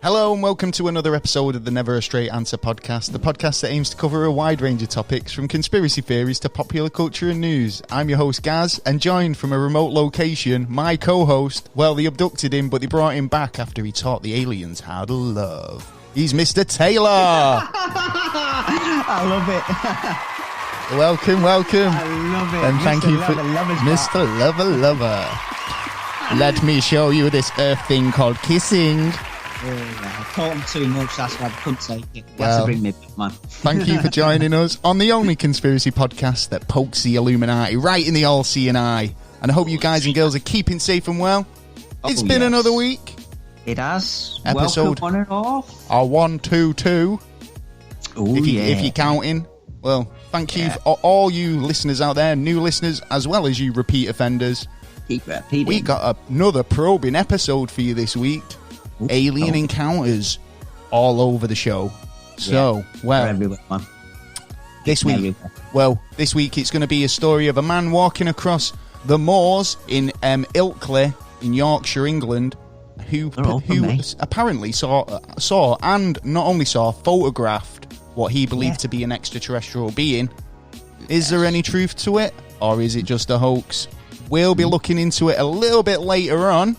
Hello and welcome to another episode of the Neverstraightanswer podcast, the podcast that aims to cover a wide range of topics from conspiracy theories to popular culture and news. I'm your host Gaz, and joined from a remote location, my co-host. Well, they abducted him, but they brought him back after he taught the aliens how to love. He's Mr. Taylor! I love it. Welcome. I love it. And thank you for Mr. Lover. Let me show you this earth thing called kissing. I taught him too much, that's why I couldn't take it. You Well, have to bring me back, man. Thank you for joining us on the only conspiracy podcast that pokes the Illuminati right in the all-seeing eye. And I hope you guys and girls are keeping safe and well. It's been another week. It has. Episode Welcome on and off. 122. Oh, If you're counting. Well, thank you for all you listeners out there, new listeners, as well as you repeat offenders. Keep repeating. We got another probing episode for you this week. Alien encounters all over the show. So, well, everywhere, man. this week it's going to be a story of a man walking across the moors in Ilkley in Yorkshire, England, who apparently saw and not only saw, photographed what he believed to be an extraterrestrial being. Is there any truth to it, or is it just a hoax? We'll be looking into it a little bit later on.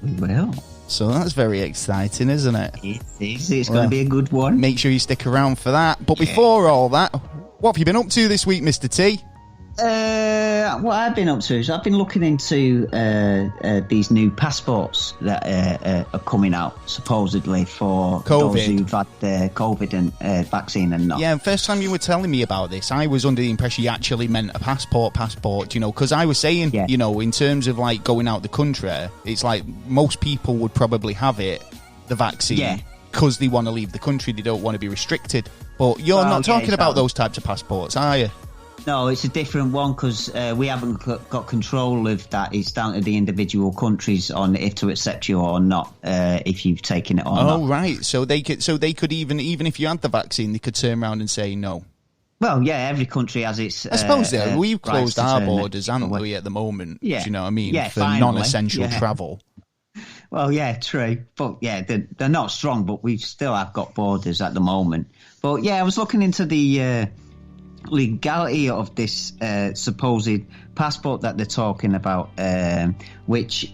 We will. So that's very exciting, isn't it? It is. It's going to be a good one. Make sure you stick around for that. But before all that, what have you been up to this week, Mr. T? What I've been up to is I've been looking into these new passports that are coming out, supposedly, for those who've had the COVID and vaccine and not. Yeah, first time you were telling me about this, I was under the impression you actually meant a passport, because I was saying, in terms of, like, going out the country, it's like most people would probably have it, the vaccine, because they want to leave the country, they don't want to be restricted. But you're not talking about those types of passports, are you? No, it's a different one because we haven't got control of that. It's down to the individual countries on if to accept you or not, if you've taken it or not. Oh, right. So they could even if you had the vaccine, they could turn around and say no. Well, yeah, every country has its. I suppose we've closed our borders, haven't we, at the moment? Yeah. Do you know what I mean? Yeah, for non-essential travel. Well, yeah, true. But yeah, they're not strong, but we still have got borders at the moment. But yeah, I was looking into the legality of this supposed passport that they're talking about, which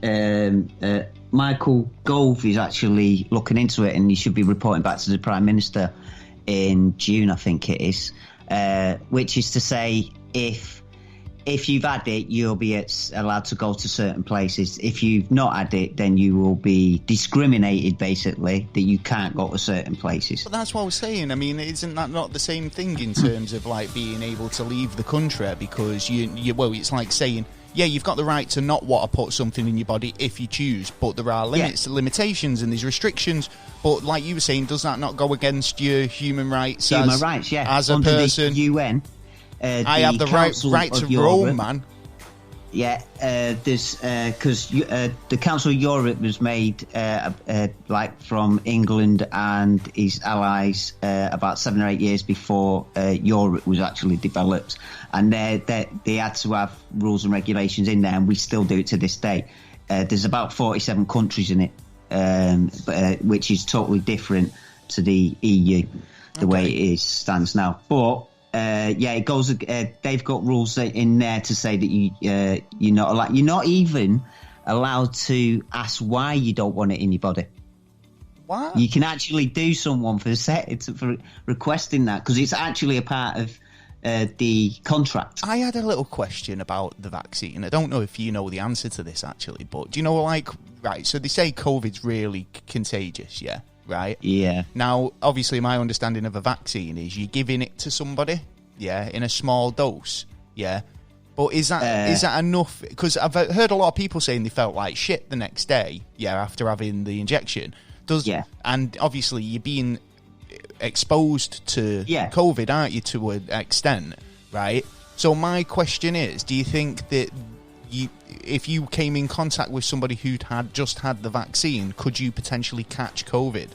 Michael Gove is actually looking into it, and he should be reporting back to the Prime Minister in June, I think it is, which is to say if you've had it, you'll be allowed to go to certain places. If you've not had it, then you will be discriminated, basically, that you can't go to certain places. But that's what I was saying. I mean, isn't that not the same thing in terms of, like, being able to leave the country? Because, it's like saying, you've got the right to not want to put something in your body if you choose, but there are limitations and there's restrictions. But, like you were saying, does that not go against your human rights? As a under person? The UN. I have the right to roam, man. Yeah, there's because the Council of Europe was made from England and his allies about 7 or 8 years before Europe was actually developed, and they had to have rules and regulations in there, and we still do it to this day. There's about 47 countries in it, which is totally different to the EU, the way it stands now, but. It goes. They've got rules in there to say that you're not even allowed to ask why you don't want it in your body. What? You can actually do someone for requesting that because it's actually a part of the contract. I had a little question about the vaccine. I don't know if you know the answer to this actually, but do you know, so they say COVID's really contagious, yeah? Right? Yeah. Now, obviously, my understanding of a vaccine is you're giving it to somebody, in a small dose, But is that enough? Because I've heard a lot of people saying they felt like shit the next day, after having the injection. And obviously, you're being exposed to COVID, aren't you, to an extent, right? So my question is, do you think that if you came in contact with somebody who'd just had the vaccine, could you potentially catch COVID?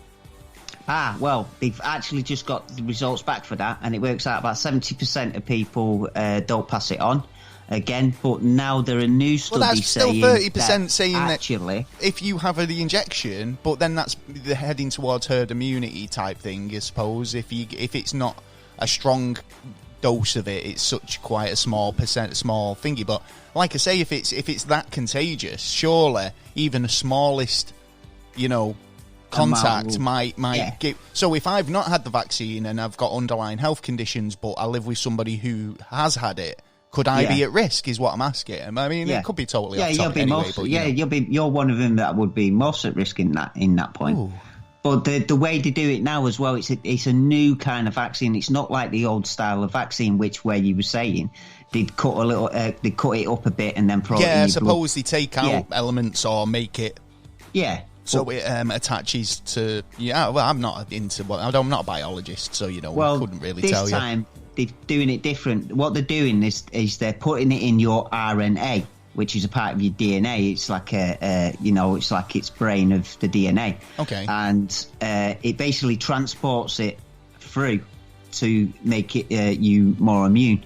Well, they've actually just got the results back for that, and it works out about 70% of people don't pass it on. again. But now there are new studies that's still saying 30% saying actually, that if you have the injection, but then that's heading towards herd immunity type thing, I suppose. If it's not a strong dose of it, it's such quite a small thingy. But like I say, if it's that contagious, surely even the smallest, contact might get. So if I've not had the vaccine and I've got underlying health conditions, but I live with somebody who has had it, could I be at risk? Is what I'm asking. I mean, it could be totally off topic anyway. But you're one of them that would be most at risk in that point. Ooh. But the way they do it now as well, it's a new kind of vaccine. It's not like the old style of vaccine, where you were saying they'd cut they cut it up a bit and then throw it in your suppose blood. They take out elements or make it. Yeah. So it attaches to. Yeah, well, I'm not I'm not a biologist, so I couldn't really tell you. This time they're doing it different. What they're doing is they're putting it in your RNA, which is a part of your DNA. It's like it's like its brain of the DNA. Okay. And it basically transports it through to make it you more immune.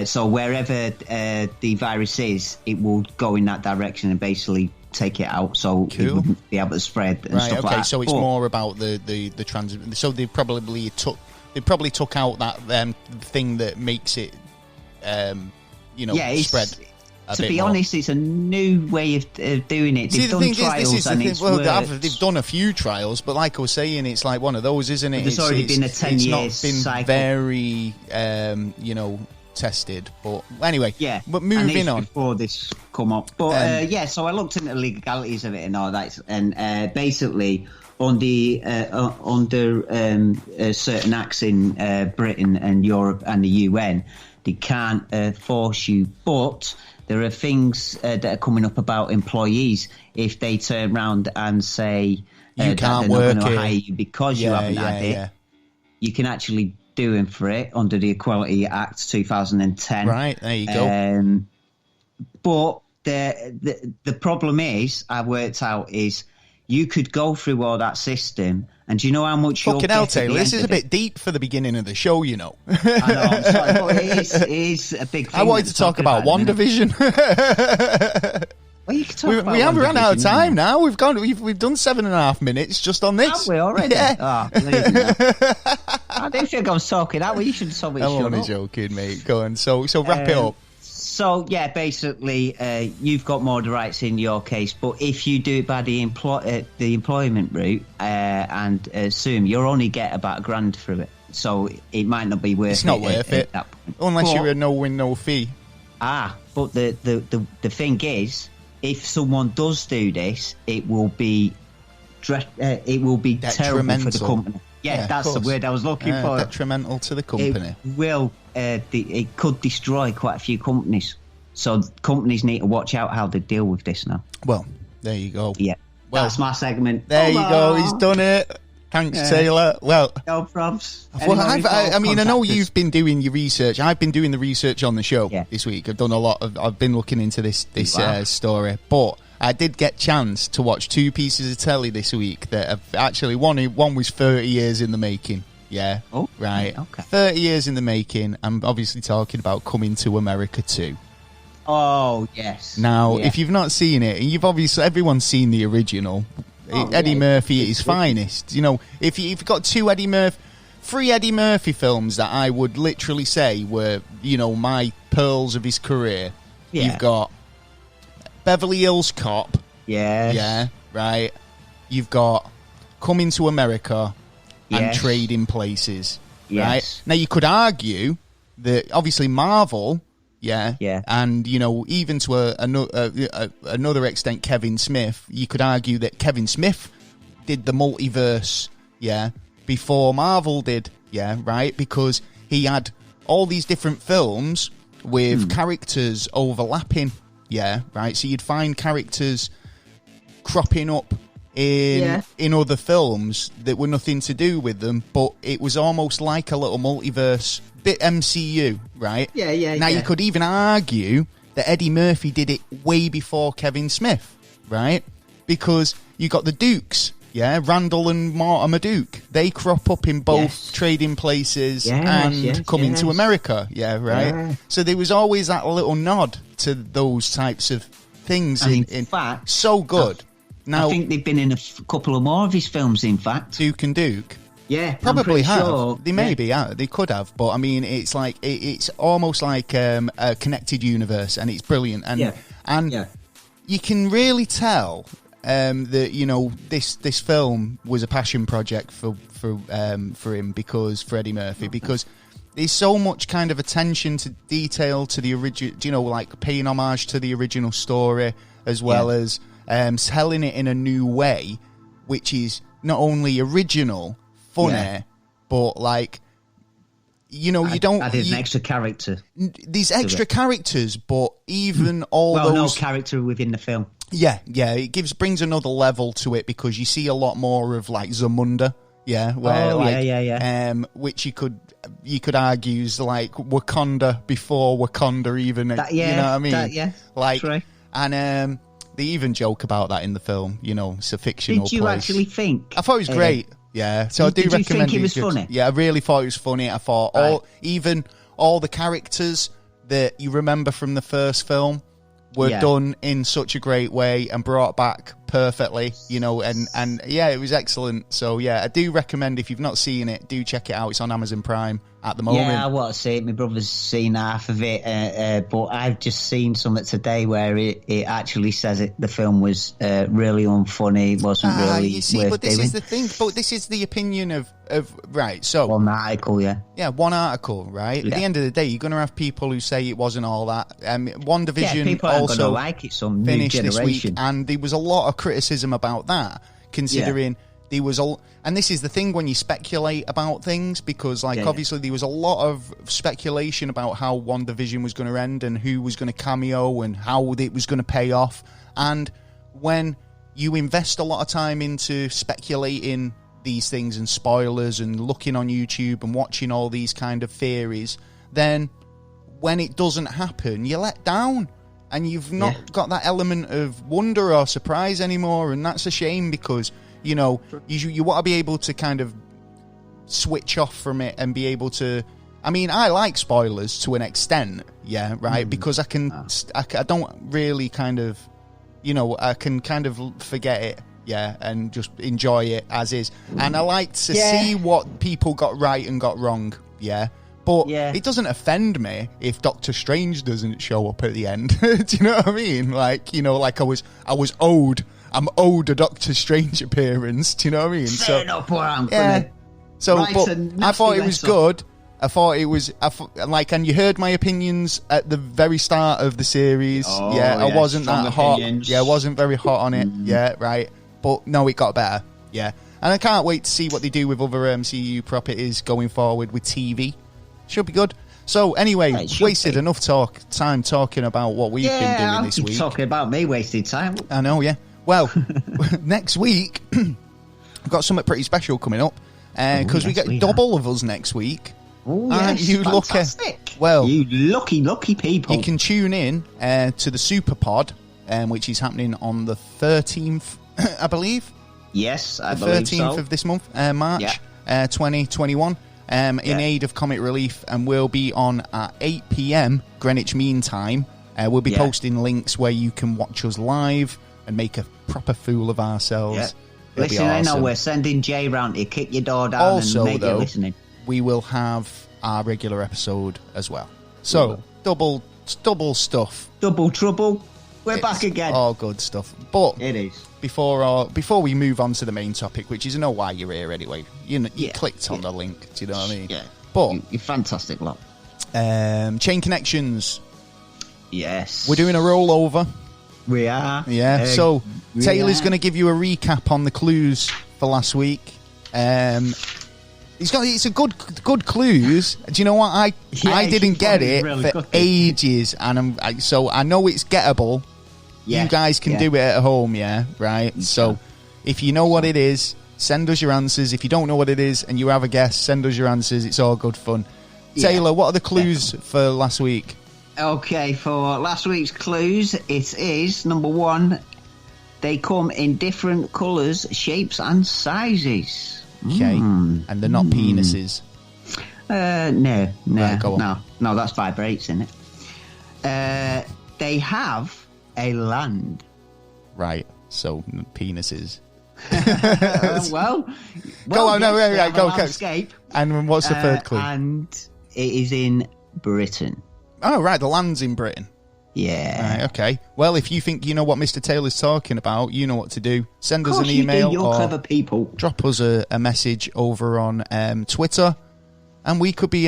So wherever the virus is, it will go in that direction and basically take it out, so it wouldn't be able to spread and stuff like that. So it's more about the trans. So they probably took out that thing that makes it spread. To be honest, it's a new way of doing it. They've done trials and it's worked. They've done a few trials, but like I was saying, it's like one of those, isn't it? There's already been a 10-year cycle. Very, tested. But anyway, but moving on. Before this come up. But so I looked into the legalities of it and all that, and basically under certain acts in Britain and Europe and the UN, they can't force you, but there are things that are coming up about employees. If they turn around and say you can't work, not going to hire you because you haven't had it, you can actually do him for it under the Equality Act 2010. Right, there you go. But the problem is, I worked out, is you could go through all that system, and do you know how much you'll get? Fucking hell, Taylor, this is a bit deep for the beginning of the show, I know, I'm sorry, but it is a big thing. I wanted to talk about WandaVision. Well, you can talk we haven't run out of time now. We've done 7.5 minutes just on this. Have we already? Yeah. I didn't think I was talking that way. You should have told me to shut up. I'm only joking, mate. Go on. So wrap it up. So, basically, you've got more rights in your case, but if you do it by the employment route and sue, you'll only get about $1,000 for it. So it might not be worth it. It's not worth it. At that point. Unless you're a no-win, no-fee. But the thing is, if someone does do this, it will be terrible for the company. Yeah, that's the word I was looking for. Detrimental to the company. It will. It could destroy quite a few companies. So companies need to watch out how they deal with this now. Well, there you go. Yeah, well, that's my segment. There you go. He's done it. Thanks, Taylor. Well, no probs. Well, I know you've been doing your research. I've been doing the research on the show this week. I've done a lot of. I've been looking into this story, but I did get chance to watch 2 pieces of telly this week that have actually one was 30 years in the making. Yeah. Oh, right. Okay. 30 years in the making. I'm obviously talking about Coming to America 2. Oh yes. Now, if you've not seen it, and everyone's seen the original. Eddie Murphy at his finest. If you've got 3 Eddie Murphy films that I would literally say were, my pearls of his career. Yeah. You've got Beverly Hills Cop. Yes. Yeah, right. You've got Coming to America and Trading Places. Yes. Right? Now, you could argue that, obviously, Marvel... Yeah, and even to another extent, Kevin Smith. You could argue that Kevin Smith did the multiverse, before Marvel did, right? Because he had all these different films with characters overlapping, right. So you'd find characters cropping up in other films that were nothing to do with them, but it was almost like a little multiverse. Bit MCU, right? Now, you could even argue that Eddie Murphy did it way before Kevin Smith, right? Because you got the Dukes Yeah, Randall and Marmaduke. They crop up in both trading places and come into America. Yeah, right. Yeah. So there was always that little nod to those types of things. And in fact, so good. Now, I think they've been in a couple of more of his films, in fact. Duke and Duke. Yeah, probably have. Sure. They maybe they could have, but I mean, it's like it's almost like a connected universe, and it's brilliant. And you can really tell that this film was a passion project for him, because Freddie Murphy, because there's so much kind of attention to detail to the original, like paying homage to the original story, as well as telling it in a new way, which is not only original, funny, but like, you don't add an extra character. These extra characters, but even all those no character within the film. Yeah, it brings another level to it, because you see a lot more of like Zamunda, which you could argue is like Wakanda before Wakanda even, you know what I mean? Right. And they even joke about that in the film. It's a fictional. Did you actually think? I thought it was great. Yeah, so I do recommend. Did you think it was funny? Yeah, I really thought it was funny. I thought all the characters that you remember from the first film were done in such a great way and brought back perfectly, and it was excellent. So I do recommend, if you've not seen it, do check it out. It's on Amazon Prime at the moment. Yeah, I want to see it. My brother's seen half of it, but I've just seen something today where it actually says the film was really unfunny. It wasn't really you see, worth but this doing. is the thing. But this is the opinion of right. So one article, one article, right? Yeah. At the end of the day, you're going to have people who say it wasn't all that. One Division people aren't also gonna like it. Some finished new this week, generation. and there was a lot of criticism about that, considering there was and this is the thing when you speculate about things, because obviously there was a lot of speculation about how One Division was going to end and who was going to cameo and how it was going to pay off. And when you invest a lot of time into speculating these things and spoilers and looking on YouTube and watching all these kind of theories, then when it doesn't happen, you're let down. And you've not got that element of wonder or surprise anymore, and that's a shame, because you want to be able to kind of switch off from it and be able to. I mean, I like spoilers to an extent, because I don't really kind of, I can kind of forget it, and just enjoy it as is, and I like to see what people got right and got wrong, But it doesn't offend me if Doctor Strange doesn't show up at the end. Do you know what I mean? Like, I'm owed a Doctor Strange appearance. Do you know what I mean? But I thought it was good. I thought it was and you heard my opinions at the very start of the series. I wasn't that hot. I wasn't very hot on it. Right. But no, it got better. And I can't wait to see what they do with other MCU properties going forward with TV. Should be good. So anyway, wasted enough time talking about what we've been doing this week. Talking about me wasted time. I know, Well, next week we've got something pretty special coming up, because we get double of us next week. Oh, yes, you fantastic. Lucky? Well, you lucky people. You can tune in to the Super Pod, which is happening on the 13th, I believe. Yes, I believe so. 13th of this month, March 2021. In aid of comic relief, and we'll be on at 8 p.m. Greenwich Mean Time. We'll be posting links where you can watch us live and make a proper fool of ourselves. Listen, I know we're sending Jay round to kick your door down and make you listening. We will have our regular episode as well. So, double stuff. Double trouble. We're back again. All good stuff. But it is. Before we move on to the main topic, which is, I know why you're here anyway. You clicked on the link. Do you know what I mean? Yeah. But you're fantastic, lot. Chain Connections. Yes. We're doing a rollover. We are. Yeah. So Taylor's going to give you a recap on the clues for last week. It's a good clues. Do you know what? I didn't get it really for ages, and so I know it's gettable. You guys can do it at home, right? So if you know what it is, send us your answers. If you don't know what it is and you have a guess, send us your answers. It's all good fun. Taylor, what are the clues for last week? Okay, for last week's clues, it is number 1. They come in different colours, shapes, and sizes. Okay, and they're not penises. No. Right, go on. No, that's vibrates, isn't it? They have a land. Right, so penises. well, go on, yes, go. Landscape. And what's the third clue? And it is in Britain. Oh, right, the land's in Britain. Yeah. Right, okay. Well, if you think you know what Mr. Taylor's talking about, you know what to do. Send us an you email do. You're or clever people. Drop us a message over on Twitter, and we could be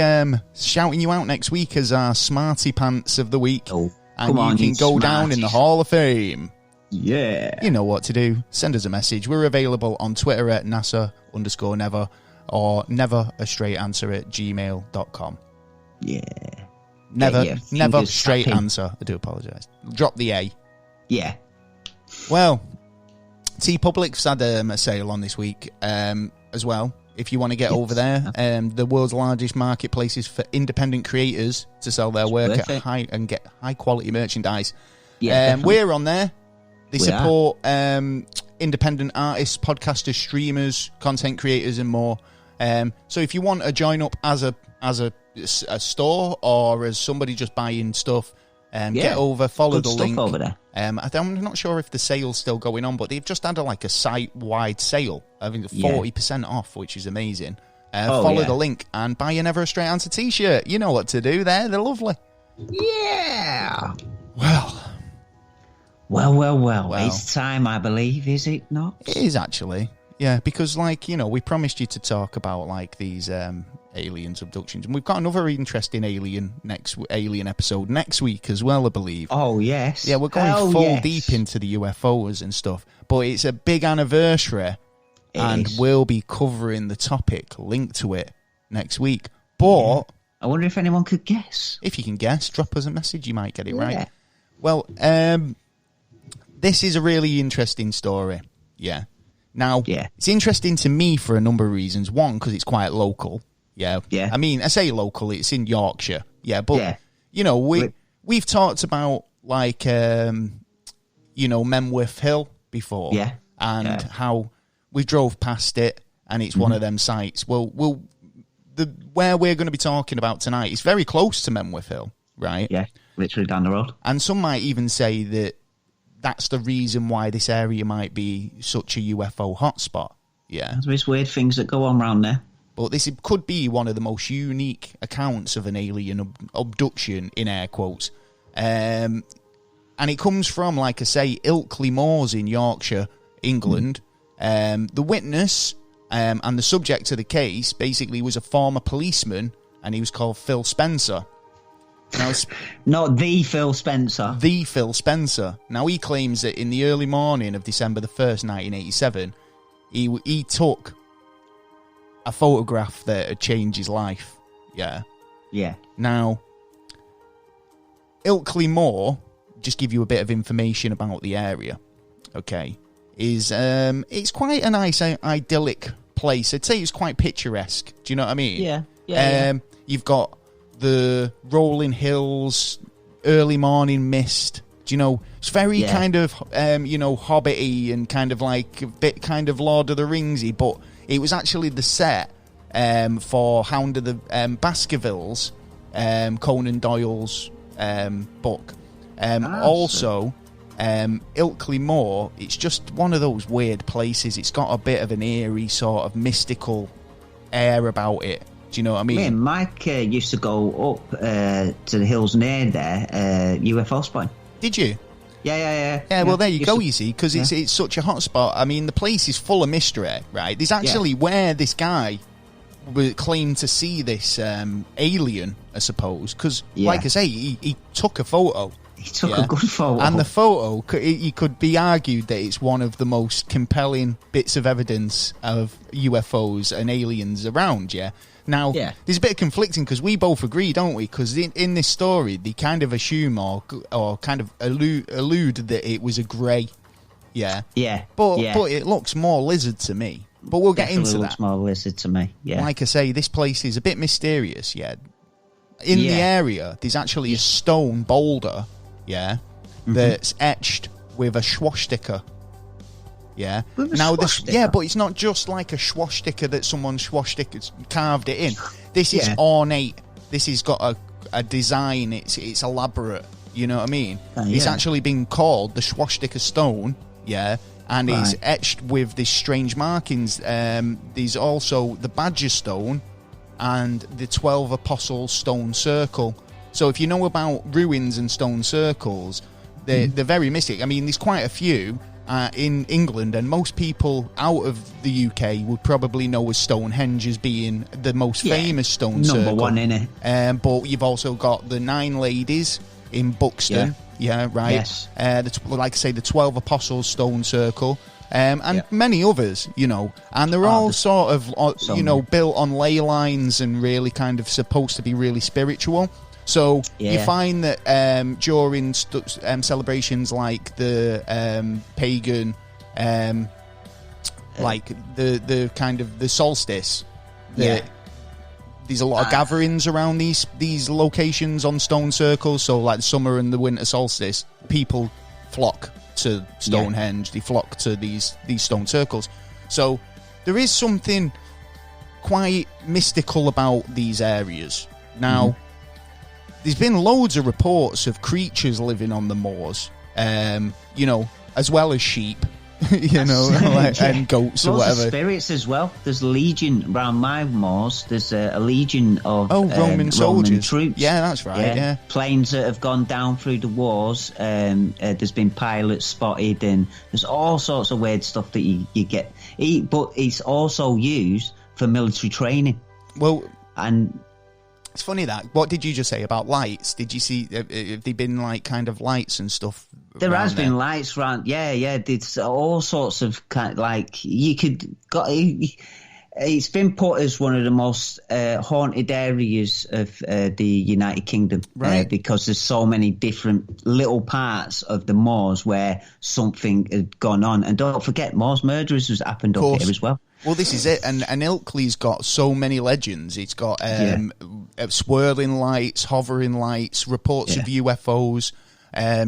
shouting you out next week as our Smarty Pants of the week. Oh, and you can go down in the Hall of Fame. Yeah. You know what to do. Send us a message. We're available on Twitter at NASA_never or neverstraightanswer@gmail.com. Yeah. Never straight answer. I do apologise. Drop the A. Yeah. Well, TeePublic's had a sale on this week as well. If you want to get over there, the world's largest marketplaces for independent creators to sell their work at get high quality merchandise. Yeah, we're on there. They support independent artists, podcasters, streamers, content creators, and more. So if you want to join up as a store or as somebody just buying stuff, get over, follow the link over there. I'm not sure if the sale's still going on, but they've just had a site-wide sale. I think 40% off, which is amazing. Follow the link and buy a Never a Straight Answer t-shirt. You know what to do there. They're lovely. Yeah. Well. It's time, I believe, is it not? It is actually. Yeah, because we promised you to talk about these aliens, abductions, and we've got another interesting alien episode next week as well, I believe. Oh yes. Yeah, we're going full deep into the UFOs and stuff, but it's a big anniversary, and we'll be covering the topic linked to it next week. But I wonder if anyone could guess. If you can guess, drop us a message. You might get it right. Well, this is a really interesting story. Yeah. Now, it's interesting to me for a number of reasons. One, because it's quite local. Yeah. I mean, I say local, it's in Yorkshire. Yeah, but, we've talked about, Memworth Hill before. Yeah. And how we drove past it, and it's one of them sites. Well, where we're going to be talking about tonight is very close to Memworth Hill, right? Yeah, literally down the road. And some might even say that that's the reason why this area might be such a UFO hotspot. Yeah. There's weird things that go on around there. But this could be one of the most unique accounts of an alien abduction, in air quotes. And it comes from, like I say, Ilkley Moors in Yorkshire, England. The witness and the subject of the case basically was a former policeman, and he was called Phil Spencer. Now, not the Phil Spencer. The Phil Spencer. Now, he claims that in the early morning of December the 1st, 1987, he took a photograph that had changed his life. Yeah. Yeah. Now, Ilkley Moor, just give you a bit of information about the area, okay, is it's quite a nice, idyllic place. I'd say it's quite picturesque. Do you know what I mean? Yeah. You've got the rolling hills, early morning mist. Do you know, it's very kind of, Hobbit-y and kind of like a bit kind of Lord of the Rings-y, but it was actually the set for Hound of the Baskervilles, Conan Doyle's book. Also, Ilkley Moor, it's just one of those weird places. It's got a bit of an eerie sort of mystical air about it. Do you know what I mean? Me and Mike used to go up to the hills near there, UFO spotting. Did you? Yeah. Well, there you go, you see, because it's such a hot spot. I mean, the place is full of mystery, right? There's actually where this guy claimed to see this alien, I suppose, because, like I say, he took a photo. He took a good photo. And the photo, it could be argued that it's one of the most compelling bits of evidence of UFOs and aliens around, Now, there's a bit of conflicting because we both agree, don't we? Because in this story, they kind of assume or kind of allude that it was a grey. Yeah. But it looks more lizard to me. But we'll get into that. It looks more lizard to me, Like I say, this place is a bit mysterious, In the area, there's actually a stone boulder, that's etched with a swastika Yeah. With a Now swastika? yeah, but it's not just like a swastika that someone carved it in. This is ornate. This has got a design. It's elaborate. You know what I mean? It's actually been called the swastika stone. Yeah. And it's etched with these strange markings. There's also the Badger Stone and the 12 Apostles Stone Circle. So if you know about ruins and stone circles, they're very mystic. I mean, there's quite a few in England, and most people out of the UK would probably know as Stonehenge as being the most famous stone circle. Number one, innit? But you've also got the 9 Ladies in Buxton. Yeah, right. Yes. Like I say, the 12 Apostles Stone Circle, and many others, you know. And they're all sort of, you know, built on ley lines and really kind of supposed to be really spiritual. So you find that during celebrations like the pagan, like the kind of the solstice, there's a lot of gatherings around these locations on stone circles. So like the summer and the winter solstice, people flock to Stonehenge. They flock to these stone circles. So there is something quite mystical about these areas. Now, there's been loads of reports of creatures living on the moors, you know, as well as sheep. You know, like, and goats or whatever. Of spirits as well. There's a legion around my moors. There's a legion of Roman soldiers. Roman troops. Yeah, that's right. Yeah. Planes that have gone down through the wars. There's been pilots spotted, and there's all sorts of weird stuff that you get. But it's also used for military training. Well, and it's funny that. What did you just say about lights? Did you see? Have there been like kind of lights and stuff? There has been lights around. Yeah. There's all sorts of like you could got. It's been put as one of the most haunted areas of the United Kingdom, right? Because there's so many different little parts of the moors where something had gone on. And don't forget, Moors murderers has happened up here as well. Well, this is it, and Ilkley's got so many legends. It's got swirling lights, hovering lights, reports of UFOs,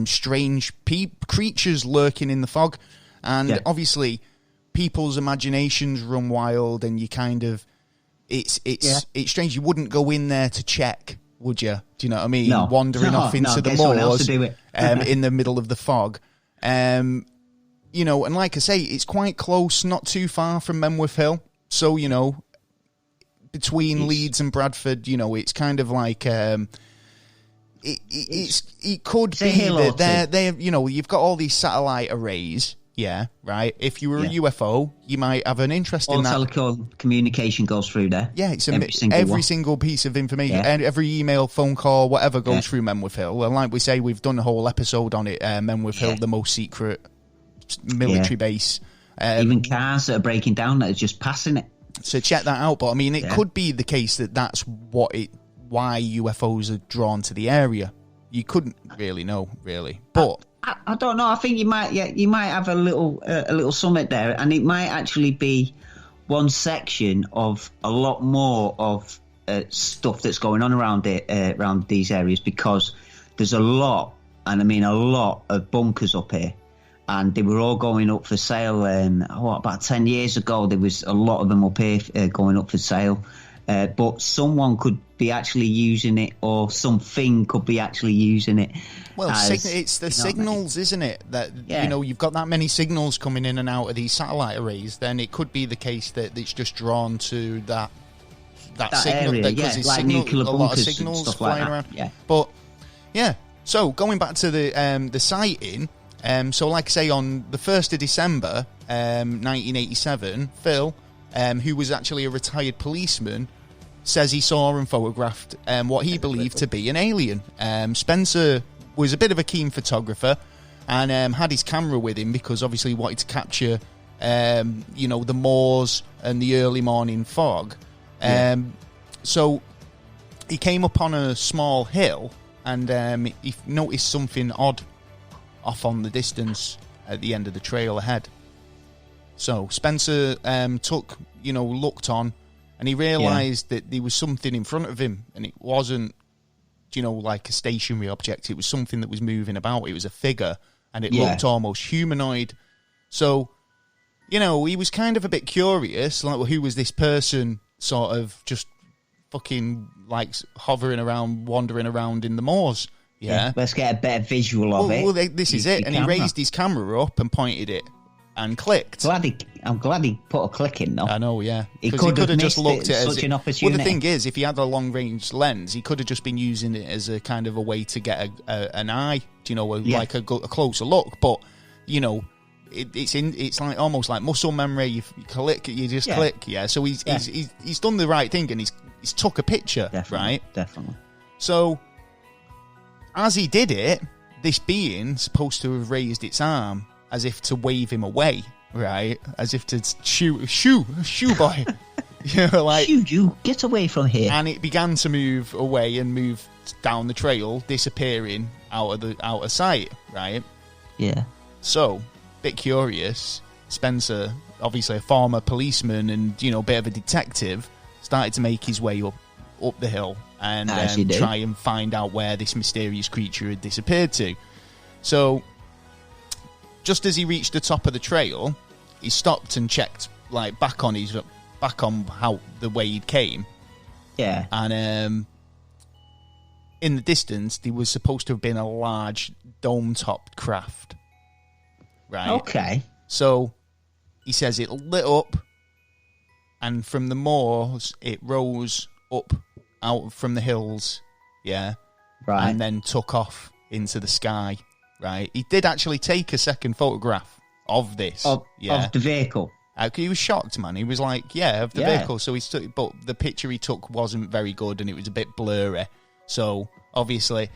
strange creatures lurking in the fog, and obviously people's imaginations run wild, and you kind of it's strange. You wouldn't go in there to check, would you? Do you know what I mean? No. Wandering off into the moors in the middle of the fog. You know, and like I say, it's quite close, not too far from Menwith Hill. So, you know, between Leeds and Bradford, you know, it's kind of like it could be that they're you know, you've got all these satellite arrays. Yeah, right. If you were a UFO, you might have an interest in that. All telecommunication goes through there. Yeah, it's every single piece of information, and every email, phone call, whatever goes through Menwith Hill. And like we say, we've done a whole episode on it. Menwith Hill, the most secret military base. Even cars that are breaking down that are just passing it. So check that out. But I mean, it could be the case that that's why UFOs are drawn to the area. You couldn't really know, really, but. I don't know. I think you might have a little summit there, and it might actually be one section of a lot more of stuff that's going on around these areas, because there's a lot, and I mean a lot of bunkers up here, and they were all going up for sale. About 10 years ago, there was a lot of them up here going up for sale. But someone could be actually using it, or something could be actually using it. Well, it's the signals, isn't it? That you know, you've got that many signals coming in and out of these satellite arrays. Then it could be the case that it's just drawn to that signal, area, because it's like nuclear bunkers, a lot of signals stuff flying like around. Yeah. But so going back to the sighting. So like I say, on the 1st of December, 1987, Phil, who was actually a retired policeman, says he saw and photographed what he believed to be an alien. Spencer was a bit of a keen photographer and had his camera with him because obviously he wanted to capture, you know, the moors and the early morning fog. So he came up on a small hill and he noticed something odd off on the distance at the end of the trail ahead. So Spencer looked on, and he realised that there was something in front of him, and it wasn't, you know, like a stationary object. It was something that was moving about. It was a figure, and it looked almost humanoid. So you know, he was kind of a bit curious, like, well, who was this person sort of just fucking, like, hovering around, wandering around in the moors? Yeah. Let's get a better visual of it. Well, this is it. And he raised his camera up and pointed it and clicked. I'm glad he put a click in, though. I know, yeah. He could have just looked at it such an opportunity. Well, the thing is, if he had a long-range lens, he could have just been using it as a kind of a way to get an eye, you know, like a closer look. But, you know, it's like almost like muscle memory. You click, you just click, yeah. So he's done the right thing, and he's took a picture, right? Definitely. So as he did it, this being supposed to have raised its arm as if to wave him away, right? As if to shoo boy, you know, like you get away from here. And it began to move away and move down the trail, disappearing out of sight, right? Yeah. So, bit curious, Spencer, obviously a former policeman and, you know, a bit of a detective, started to make his way up the hill and try and find out where this mysterious creature had disappeared to. So, just as he reached the top of the trail, he stopped and checked, like, back on how the way he came. Yeah. And in the distance, there was supposed to have been a large dome-topped craft. Right. Okay. So he says it lit up, and from the moors it rose up out from the hills, yeah, right, and then took off into the sky. Right. He did actually take a second photograph of this, of the vehicle. He was shocked, man. He was like, "Yeah, of the vehicle." So but the picture he took wasn't very good, and it was a bit blurry. So obviously,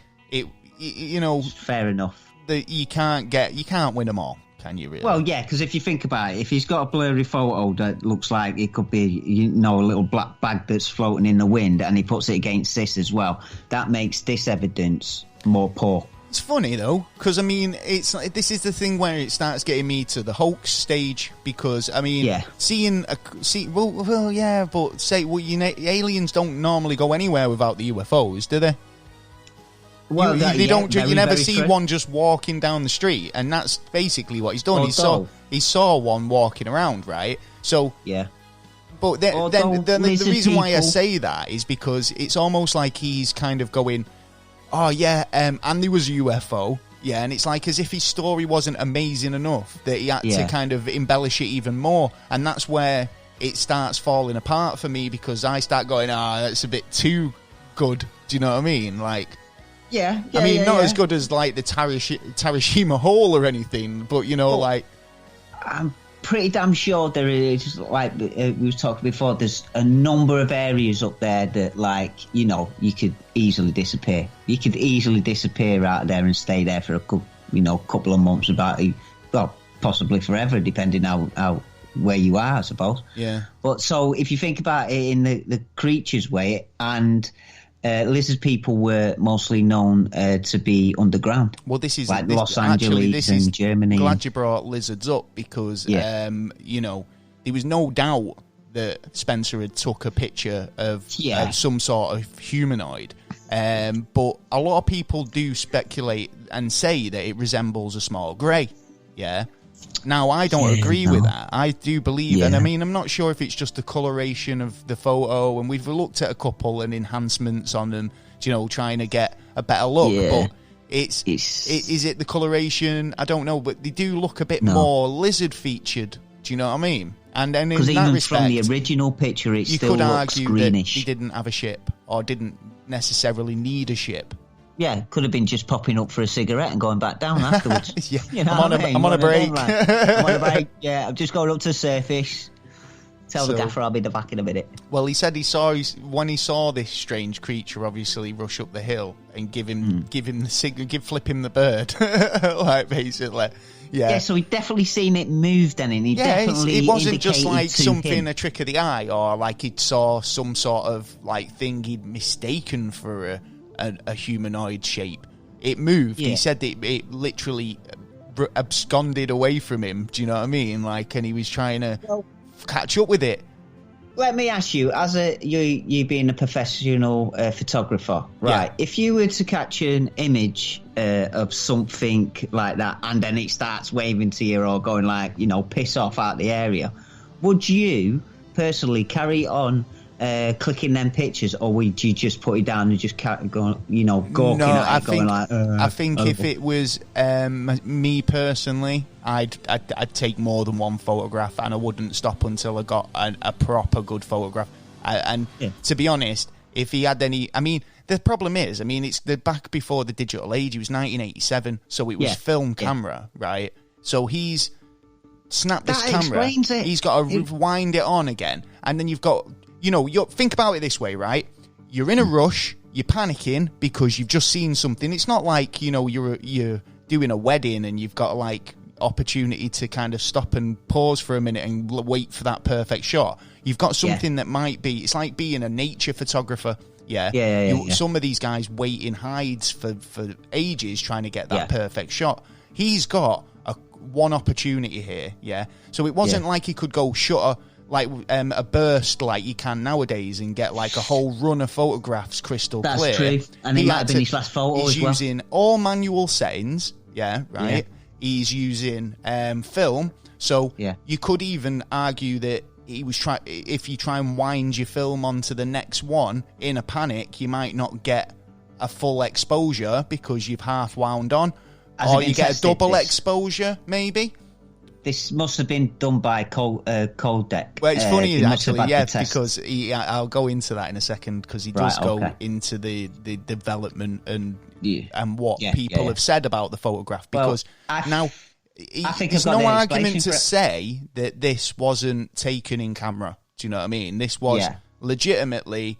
you know, fair enough. You can't win them all, can you, really? Well, yeah, because if you think about it, if he's got a blurry photo that looks like it could be, you know, a little black bag that's floating in the wind, and he puts it against this as well, that makes this evidence more poor. It's funny, though, because, I mean, this is the thing where it starts getting me to the hoax stage, because, I mean, aliens don't normally go anywhere without the UFOs, do they? Well, you never see one just walking down the street, and that's basically what he's done. He saw one walking around, right? So yeah. But the reason why I say that is because it's almost like he's kind of going, oh yeah, and there was a UFO, yeah, and it's like as if his story wasn't amazing enough that he had to kind of embellish it even more, and that's where it starts falling apart for me, because I start going, that's a bit too good. Do you know what I mean? Like. Yeah, I mean, not as good as, like, the Tarashima Hole or anything, but, you know, like... I'm pretty damn sure there is, like we were talking before, there's a number of areas up there that, like, you know, you could easily disappear. You could easily disappear out of there and stay there for a couple of months, possibly forever, depending how where you are, I suppose. Yeah. But so, if you think about it in the creature's way, and... lizard people were mostly known to be underground. Well, this is like Los Angeles and Germany. I'm glad you brought lizards up, because you know, there was no doubt that Spencer had took a picture of some sort of humanoid. But a lot of people do speculate and say that it resembles a small grey. Yeah. Now, I don't agree with that. I do believe, and I mean, I'm not sure if it's just the coloration of the photo, and we've looked at a couple and enhancements on them, you know, trying to get a better look, but is it the coloration? I don't know, but they do look a bit more lizard featured. Do you know what I mean? And then in that respect, from the original picture, it still looks argue greenish. That he didn't have a ship, or didn't necessarily need a ship. Yeah, could have been just popping up for a cigarette and going back down afterwards. Yeah, you know I'm on a break. I'm on a break. Yeah, I'm just going up to the surface. Tell the gaffer I'll be back in a minute. Well, he said when he saw this strange creature, obviously rush up the hill and give him the signal, flip him the bird, like basically. Yeah. Yeah, so he'd definitely seen it move then, and it wasn't just like something a trick of the eye, or like he'd saw some sort of like thing he'd mistaken for a humanoid shape. It moved. He said that it literally absconded away from him. Do you know what I mean? Like, and he was trying to catch up with it. let me ask you, as you being a professional photographer, right? If you were to catch an image of something like that, and then it starts waving to you or going like, piss off out the area, would you personally carry on clicking them pictures, or would you just put it down and just go, gawking at it, going like? I think if it was me personally, I'd take more than one photograph, and I wouldn't stop until I got a proper good photograph. To be honest, if he had any, the problem is, it's the back before the digital age. It was 1987, so it was film camera, right? So he's snapped this camera. He's got to rewind it on again, and then you've got. Think about it this way, right? You're in a rush, you're panicking because you've just seen something. It's not like, you're doing a wedding and you've got like opportunity to kind of stop and pause for a minute and wait for that perfect shot. You've got something that might be, it's like being a nature photographer. Some of these guys wait in hides for ages trying to get that perfect shot. He's got one opportunity here, So it wasn't like he could go shutter like a burst like you can nowadays and get like a whole run of photographs crystal clear. That's true. And he might have been his last photo as well. He's using all manual settings, right? He's using film. So you could even argue that he was if you try and wind your film onto the next one in a panic, you might not get a full exposure because you've half wound on. Or you get a double exposure, maybe. This must have been done by Codec. Well, it's funny actually, because I'll go into that in a second, because he does go into the development and what people have said about the photograph. Because I think there's no argument to say that this wasn't taken in camera. Do you know what I mean? This was legitimately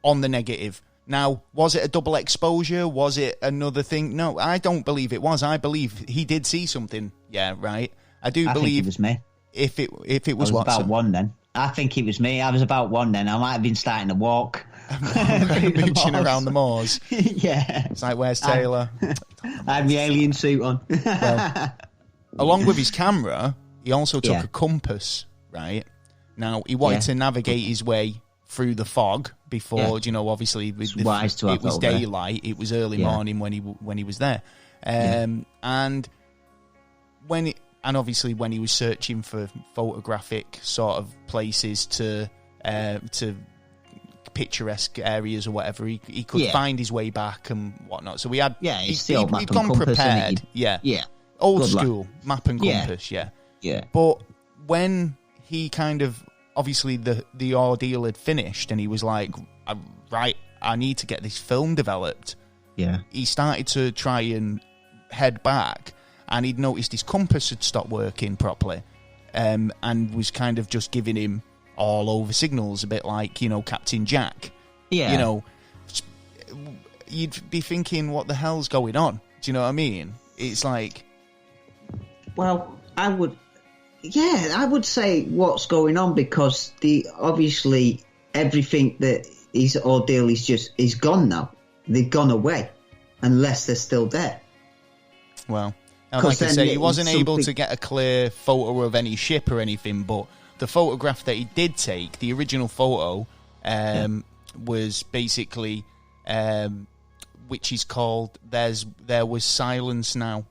on the negative. Now, was it a double exposure? Was it another thing? No, I don't believe it was. I believe he did see something. Yeah, right. I believe think it was me. If it was about one then. I think it was me. I was about one then. I might have been starting to walk. Mooching around the moors. It's like, where's Taylor? I had my alien suit on. Well, along with his camera, he also took a compass, right? Now, he wanted to navigate his way through the fog before, obviously it was daylight. It was early morning when he was there, and obviously when he was searching for photographic sort of places to picturesque areas or whatever, he could find his way back and whatnot. So we had he'd gone prepared, old Good school luck. Map and compass, But when he kind of obviously the ordeal had finished and he was like, right, I need to get this film developed. He started to try and head back, and he'd noticed his compass had stopped working properly, and was kind of just giving him all over signals, a bit like, Captain Jack. You'd be thinking, what the hell's going on? Do you know what I mean? It's like... Well, I would say what's going on, because obviously everything that his ordeal is gone now. They've gone away, unless they're still there. Well, like I say, he wasn't able to get a clear photo of any ship or anything, but the photograph that he did take, the original photo, was basically, which is called There Was Silence Now.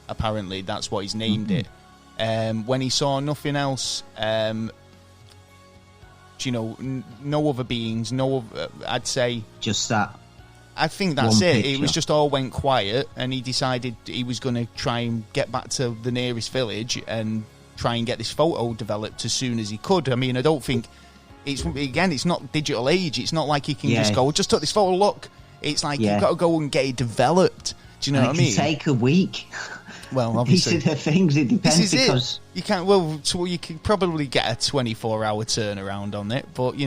Apparently, that's what he's named it. When he saw nothing else, no other beings, I'd say... Just that. I think that's it. It was just all went quiet, and he decided he was going to try and get back to the nearest village and try and get this photo developed as soon as he could. I don't think... It's not digital age. It's not like he can just go, just took this photo, look. It's like you've got to go and get it developed. Do you know what I mean? It can take a week. Well, obviously, these are the things. It depends because you can't. Well, so you can probably get a 24-hour turnaround on it, but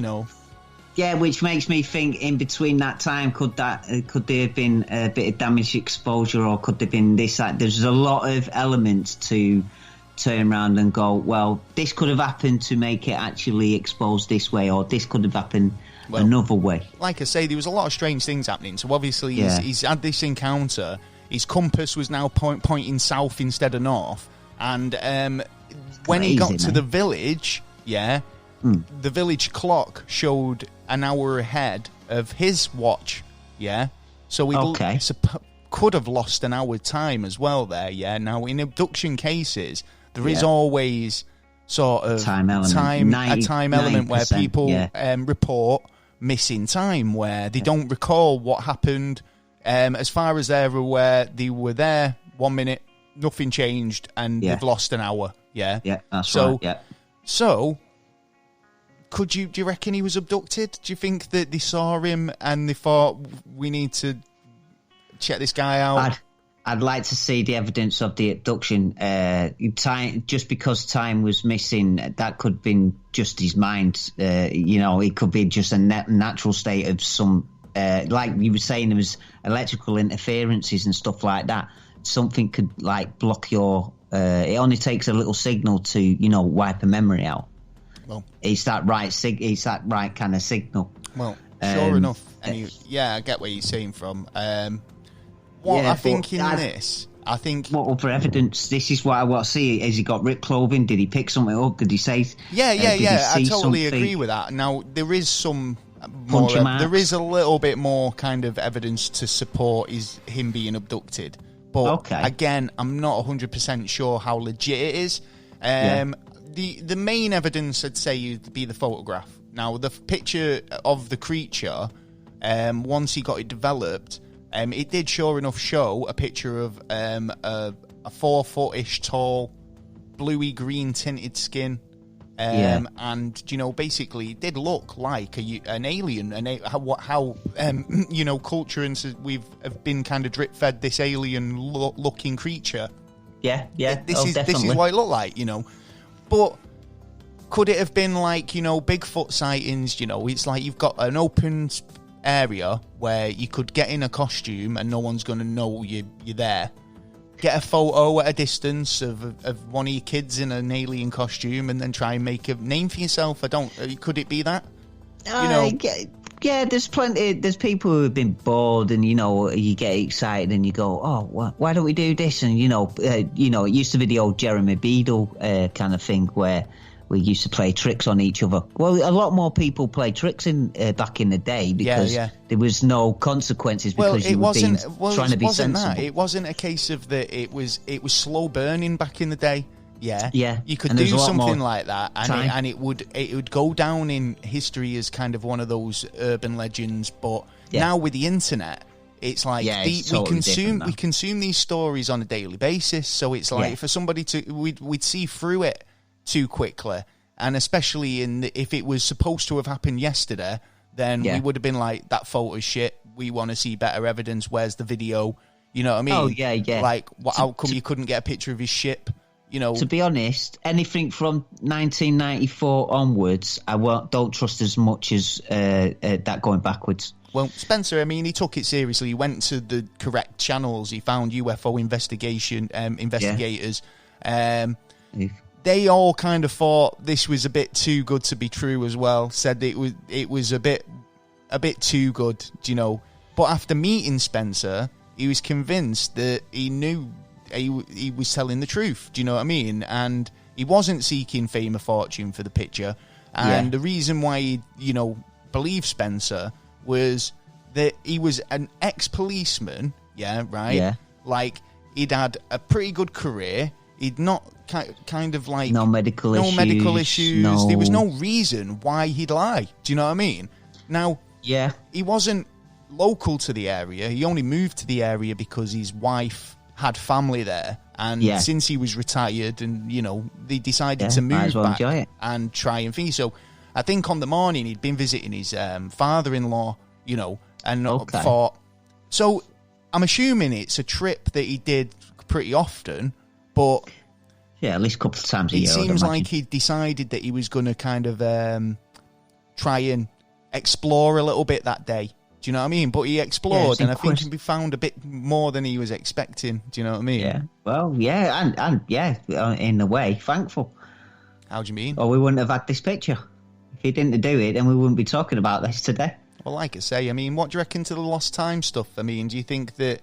Yeah, which makes me think, in between that time, could there have been a bit of damage exposure, or could there have been this? There's a lot of elements to turn around and go, well, this could have happened to make it actually exposed this way, or this could have happened another way. Like I say, there was a lot of strange things happening. So obviously, he's had this encounter. His compass was now pointing south instead of north. And when he got to the village, the village clock showed an hour ahead of his watch, yeah? So he could have lost an hour time as well there, yeah? Now, in abduction cases, there is always sort of a time element where people report missing time, where they don't recall what happened. As far as they're aware, they were there 1 minute, nothing changed, and they've lost an hour, yeah? Yeah, that's right, yeah. So, do you reckon he was abducted? Do you think that they saw him and they thought, we need to check this guy out? I'd like to see the evidence of the abduction. Time, just because time was missing, that could have been just his mind. It could be just a natural state of some, like you were saying, there was electrical interferences and stuff like that. Something could like block your. It only takes a little signal to wipe a memory out. Well, it's that right kind of signal. Well, sure enough, I get where you're saying from. I think what other evidence? This is what I want to see. Has he got ripped clothing? Did he pick something up? Did he say? I totally agree with that. Now there is some more. There is a little bit more kind of evidence to support him being abducted. But again, I'm not 100% sure how legit it is. The main evidence, I'd say, would be the photograph. Now, the picture of the creature, once he got it developed, it did sure enough show a picture of a 4-foot-ish tall, bluey green tinted skin. And basically it did look like an alien, how culture and have been kind of drip fed this alien looking creature. This is what it looked like, but could it have been like Bigfoot sightings? It's like you've got an open area where you could get in a costume and no one's going to know you're there. Get a photo at a distance of one of your kids in an alien costume and then try and make a name for yourself. Could it be that? There's plenty. There's people who have been bored and, you get excited and you go, oh, why don't we do this? And, it used to be the old Jeremy Beadle kind of thing where we used to play tricks on each other. Well, a lot more people played tricks back in the day because there was no consequences because you were trying to be sensible. It wasn't a case of that. It was slow burning back in the day. Yeah. You could do something like that, and it would go down in history as kind of one of those urban legends. But now with the internet, it's like we consume these stories on a daily basis. So it's like for somebody we'd see through it too quickly, and especially if it was supposed to have happened yesterday, then we would have been like, that photo's shit, we want to see better evidence, where's the video, you know what I mean? Like, how come you couldn't get a picture of his ship, To be honest, anything from 1994 onwards, I don't trust as much as that going backwards. Well, Spencer, I mean, he took it seriously. He went to the correct channels. He found UFO investigators. They all kind of thought this was a bit too good to be true as well. Said it was a bit too good, But after meeting Spencer, he was convinced that he knew he was telling the truth. Do you know what I mean? And he wasn't seeking fame or fortune for the picture. And the reason why he, believed Spencer was that he was an ex-policeman. Yeah, right. Yeah. Like, he'd had a pretty good career. He'd not kind of like no medical issues. No. There was no reason why he'd lie. Do you know what I mean? Now, he wasn't local to the area. He only moved to the area because his wife had family there, and since he was retired, and they decided to move back and try and feed. So, I think on the morning he'd been visiting his father-in-law, and thought. So, I'm assuming it's a trip that he did pretty often, but. Yeah, at least a couple of times a year. It seems like he decided that he was going to kind of try and explore a little bit that day. Do you know what I mean? But he explored, and I think he found a bit more than he was expecting. Do you know what I mean? Yeah. Well, and in a way, thankful. How do you mean? Or we wouldn't have had this picture. If he didn't do it, then we wouldn't be talking about this today. Well, like I say, I mean, what do you reckon to the lost time stuff? I mean, do you think that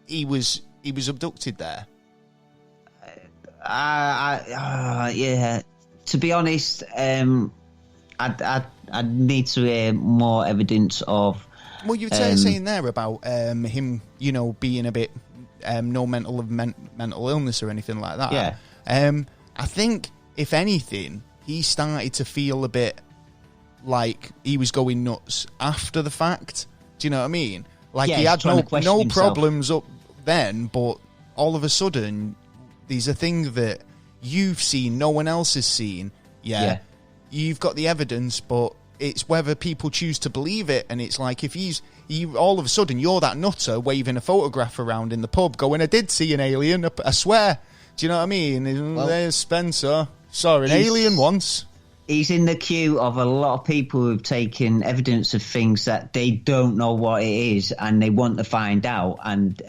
he was abducted there? Yeah. To be honest, I'd need to hear more evidence of. Well, you were saying there about him, being a bit no mental illness or anything like that. Yeah. I think, if anything, he started to feel a bit like he was going nuts after the fact. Do you know what I mean? Like, he had no problems up then, but all of a sudden, these are things that you've seen, no one else has seen. Yeah. You've got the evidence, but it's whether people choose to believe it. And it's like, if all of a sudden, you're that nutter waving a photograph around in the pub going, I did see an alien, I swear. Do you know what I mean? Well, there's Spencer. Saw an alien once. He's in the queue of a lot of people who've taken evidence of things that they don't know what it is and they want to find out, and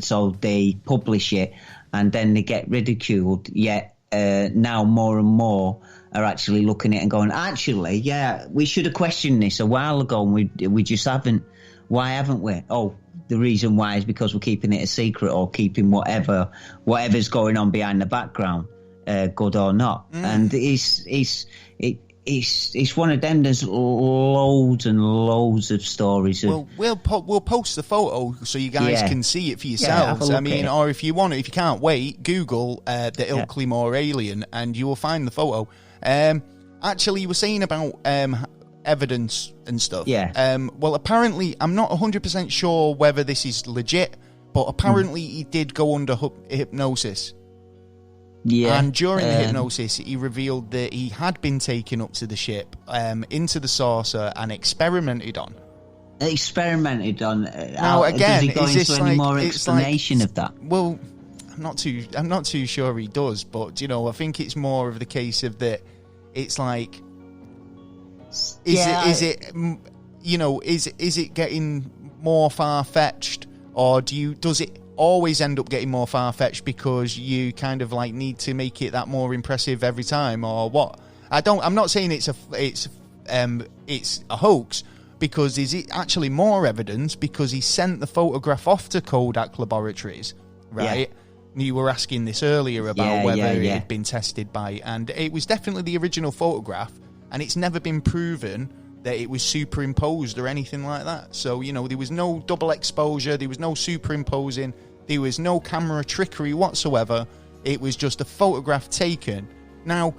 so they publish it and then they get ridiculed. Yet now more and more are actually looking at it and going, actually, yeah, we should have questioned this a while ago and we just haven't. Why haven't we? Oh, the reason why is because we're keeping it a secret or keeping whatever's going on behind the background, good or not. And it's one of them. There's loads and loads of stories. Well, we'll post the photo so you guys can see it for yourselves. I mean, or if you want it, if you can't wait, Google the Ilkley Moor Alien and you will find the photo. Actually, you were saying about evidence and stuff. Well, apparently, I'm not 100% sure whether this is legit, but apparently he did go under hypnosis. Yeah. And during the hypnosis, he revealed that he had been taken up to the ship, into the saucer, and experimented on. Now, again, does he go is this into any more explanation of that? Well, I'm not too sure he does, but I think it's more of the case of that. It's like, is it getting more far-fetched, or does it always end up getting more far-fetched because you kind of like need to make it that more impressive every time, or what? I'm not saying it's a hoax, because is it actually more evidence because he sent the photograph off to Kodak Laboratories, right? You were asking this earlier about whether it had been tested by, and it was definitely the original photograph, and it's never been proven that it was superimposed or anything like that. So, there was no double exposure, there was no superimposing, there was no camera trickery whatsoever. It was just a photograph taken. Now,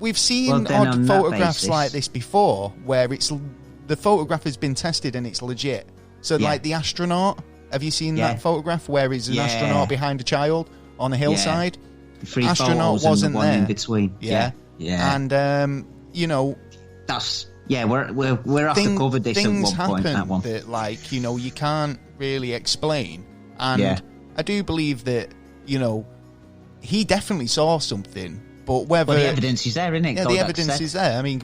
we've seen odd photographs like this before, where the photograph has been tested and it's legit. So, like the astronaut, have you seen that photograph where he's an astronaut behind a child on a hillside? The three astronaut wasn't and the one there in between. And that's we're have to cover this at one point. That one that you can't really explain, and I do believe that he definitely saw something. But whether the evidence is there, isn't it? Yeah, the evidence is there. I mean,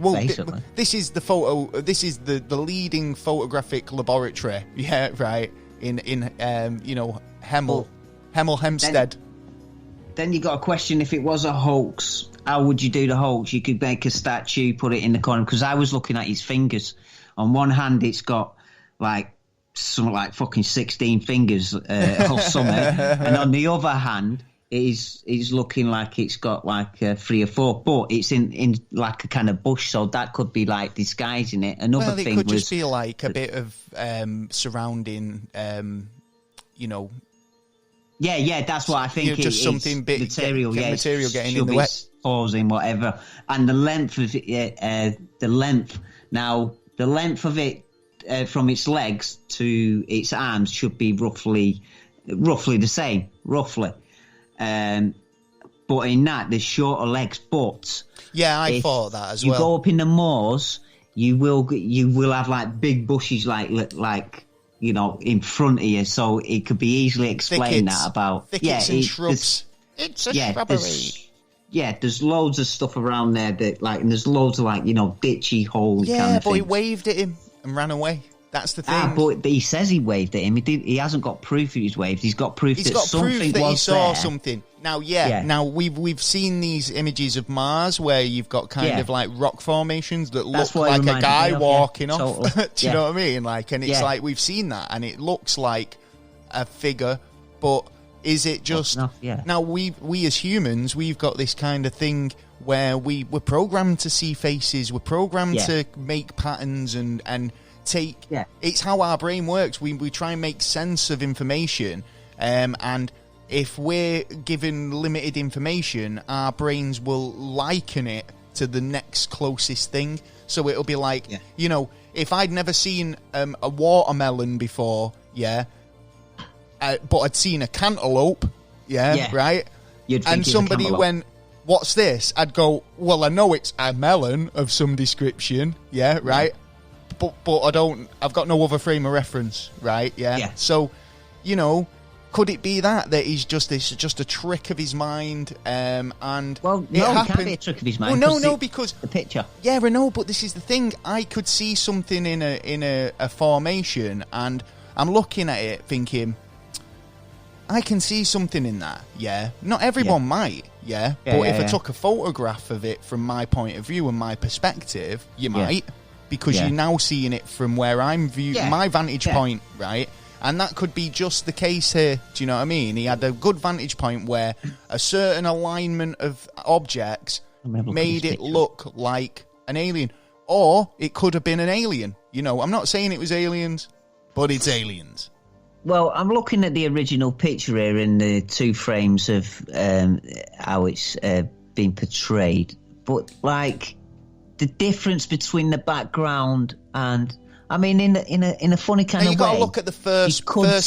this is the photo. This is the leading photographic laboratory. Yeah, right. In Hemel Hempstead. Then you got a question: if it was a hoax, how would you do the hoax? You could make a statue, put it in the corner. Because I was looking at his fingers. On one hand, it's got something like fucking 16 fingers or something, and on the other hand, it's looking like it's got 3 or 4, but it's in like a kind of bush, so that could be like disguising it. Another thing could just be like a bit of surrounding, Yeah, that's what I think. Just something bit material, material getting in the way, pausing, whatever. And the length of it, the length of it from its legs to its arms should be roughly the same, roughly. But in that, there's shorter legs. But I thought that as well. You go up in the moors, you will have big bushes in front of you, so it could be easily explained that about thickets and shrubs. It's a shrubbery. There's loads of stuff around there and there's loads of ditchy holes. Yeah, but he waved at him and ran away. That's the thing. But he says he waved at him. He hasn't got proof he's waved. He's got proof that he saw something. Now, now we've seen these images of Mars where you've got kind of like rock formations that look like a guy walking off. Totally. Do you know what I mean? And it's like we've seen that, and it looks like a figure, but Is it just now we as humans, we've got this kind of thing where we're programmed to see faces, we're programmed to make patterns and take. Yeah. It's how our brain works. We try and make sense of information, and if we're given limited information, our brains will liken it to the next closest thing. So it'll be like, you know, if I'd never seen a watermelon before, but I'd seen a cantaloupe, right? And somebody went, what's this? I'd go, well, I know it's a melon of some description, right? But I've got no other frame of reference, right? Yeah. So, you know, could it be that it's just a trick of his mind? And well, no, it can't be a trick of his mind. Well, no, because the picture. Yeah, I know, but this is the thing. I could see something in a formation, and I'm looking at it thinking, I can see something in that. Yeah, not everyone might. But if I took a photograph of it from my point of view and my perspective, you might, because you're now seeing it from where I'm viewing my vantage point, right? And that could be just the case here. Do you know what I mean? He had a good vantage point where a certain alignment of objects made it look like an alien. Or it could have been an alien. You know, I'm not saying it was aliens, but it's aliens. Well, I'm looking at the original picture here in the two frames of how it's been portrayed. But, like, the difference between the background and... I mean, in a funny kind of way. You've got to look at the first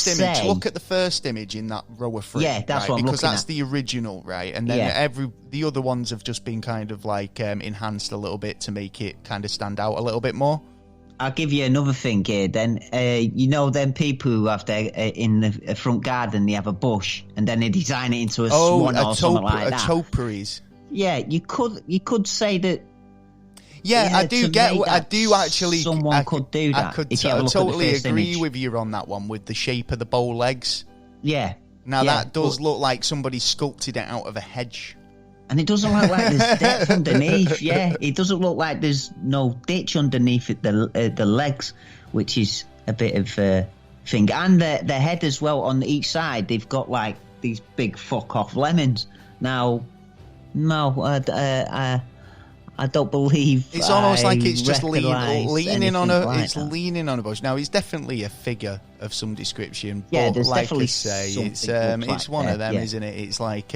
image. Look at the first image in that row of three. Yeah, that's what I'm looking at. Because that's the original, right? And then the other ones have just been kind of like enhanced a little bit to make it kind of stand out a little bit more. I'll give you another thing here. Then you know, them people who have their in the front garden, they have a bush, and then they design it into a swan or something like that. Topiaries. Yeah, you could say that. Yeah, I do actually. Someone could do that. I could totally agree with you on that one, with the shape of the bow legs. Yeah. Now that does look like somebody sculpted it out of a hedge. And it doesn't look like there's depth underneath. Yeah, it doesn't look like there's no ditch underneath it, the legs, which is a bit of a thing. And the head as well on each side. They've got like these big fuck off lemons. Now, I don't believe it's almost like it's just leaning on a bush. Now it's definitely a figure of some description. Yeah, but there's like definitely I say, it's one of them, isn't it? It's like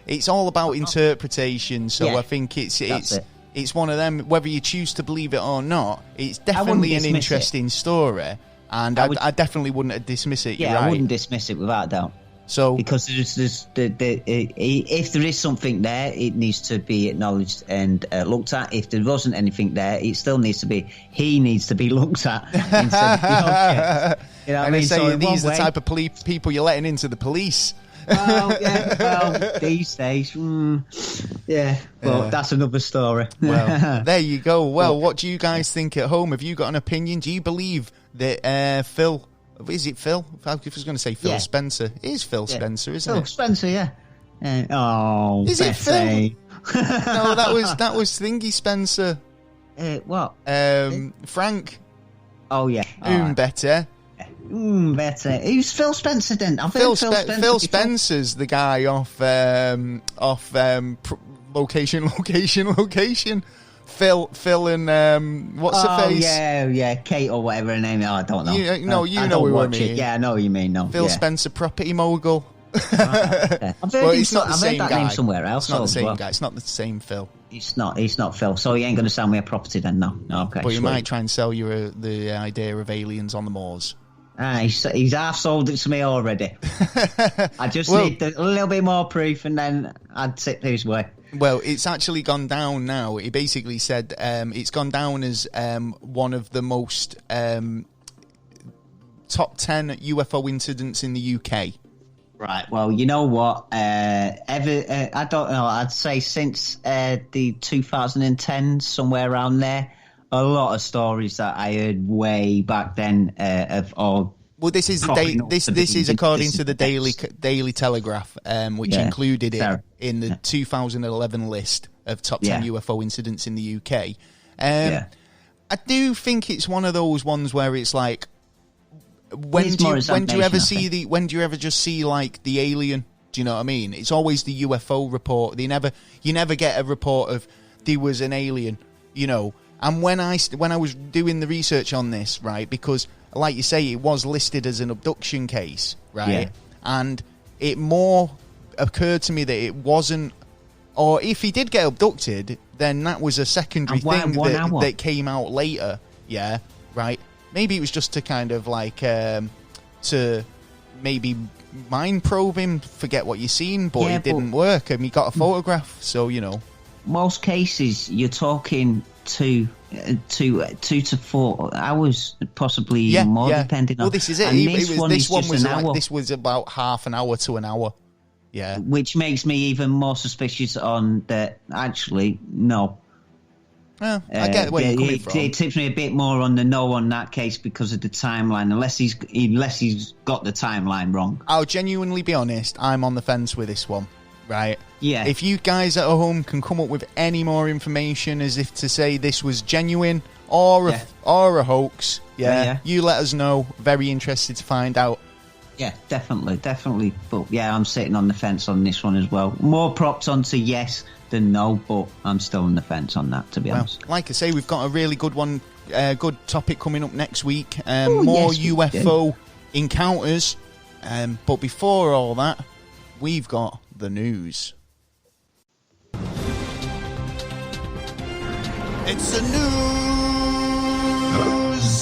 it's all about interpretation. So I think it's one of them. Whether you choose to believe it or not, it's definitely an interesting story, and I definitely wouldn't dismiss it. Yeah, I wouldn't dismiss it without a doubt. So, because if there is something there, it needs to be acknowledged and looked at. If there wasn't anything there, it still needs to be. He needs to be looked at. You know what I mean? So these are the type of people you're letting into the police. Well, these days, Well, that's another story. Well, there you go. Well, what do you guys think at home? Have you got an opinion? Do you believe that Phil? Is it Phil? I was going to say Phil Spencer. It is Phil Spencer, isn't it? Phil Spencer, yeah. Is it Phil? No, that was Thingy Spencer. What? Frank. Oh yeah. Better. Better. Who's Phil Spencer then? Phil Spencer's the guy off location. Phil and what's her face? Yeah, Kate or whatever her name is. Oh, I don't know. You know who I mean. Yeah, I know what you mean. No, Phil Spencer, property mogul. I've heard that name somewhere else. It's not the same guy. It's not the same Phil. He's not Phil. So he ain't going to sell me a property then, no. Okay. But he might try and sell you the idea of aliens on the moors. He's half sold it to me already. I just need a little bit more proof, and then I'd sit his way. Well, it's actually gone down now. He basically said it's gone down as one of the most top 10 UFO incidents in the UK. Right. Well, you know what? I don't know. I'd say since the 2010, somewhere around there, a lot of stories that I heard way back then of all. Well, this is according to the Daily Telegraph, which included it in the 2011 list of top 10 UFO incidents in the UK. I do think it's one of those ones where it's like, when do you ever just see like the alien? Do you know what I mean? It's always the UFO report. You never get a report of there was an alien, you know. And when I was doing the research on this, right, because like you say, it was listed as an abduction case, right? Yeah. And it more occurred to me that it wasn't, or if he did get abducted, then that was a secondary thing that came out later, yeah, right? Maybe it was just to kind of like, to maybe mind probe him, forget what you've seen, but it didn't work, and he got a photograph, so, you know. Most cases, you're talking 2 to 4 hours, possibly more, depending on. Well, this is it. This was about half an hour to an hour. Yeah, which makes me even more suspicious on that. Actually, no. I get where you're coming from. It tips me a bit more on the no on that case because of the timeline. Unless he's got the timeline wrong. I'll genuinely be honest. I'm on the fence with this one. Right. Yeah. If you guys at home can come up with any more information, as if to say this was genuine or a hoax, you let us know. Very interested to find out. Yeah, definitely. But yeah, I'm sitting on the fence on this one as well. More props onto yes than no, but I'm still on the fence on that, to be honest. Like I say, we've got a really good one, good topic coming up next week. More UFO encounters. But before all that, we've got the news. It's the news!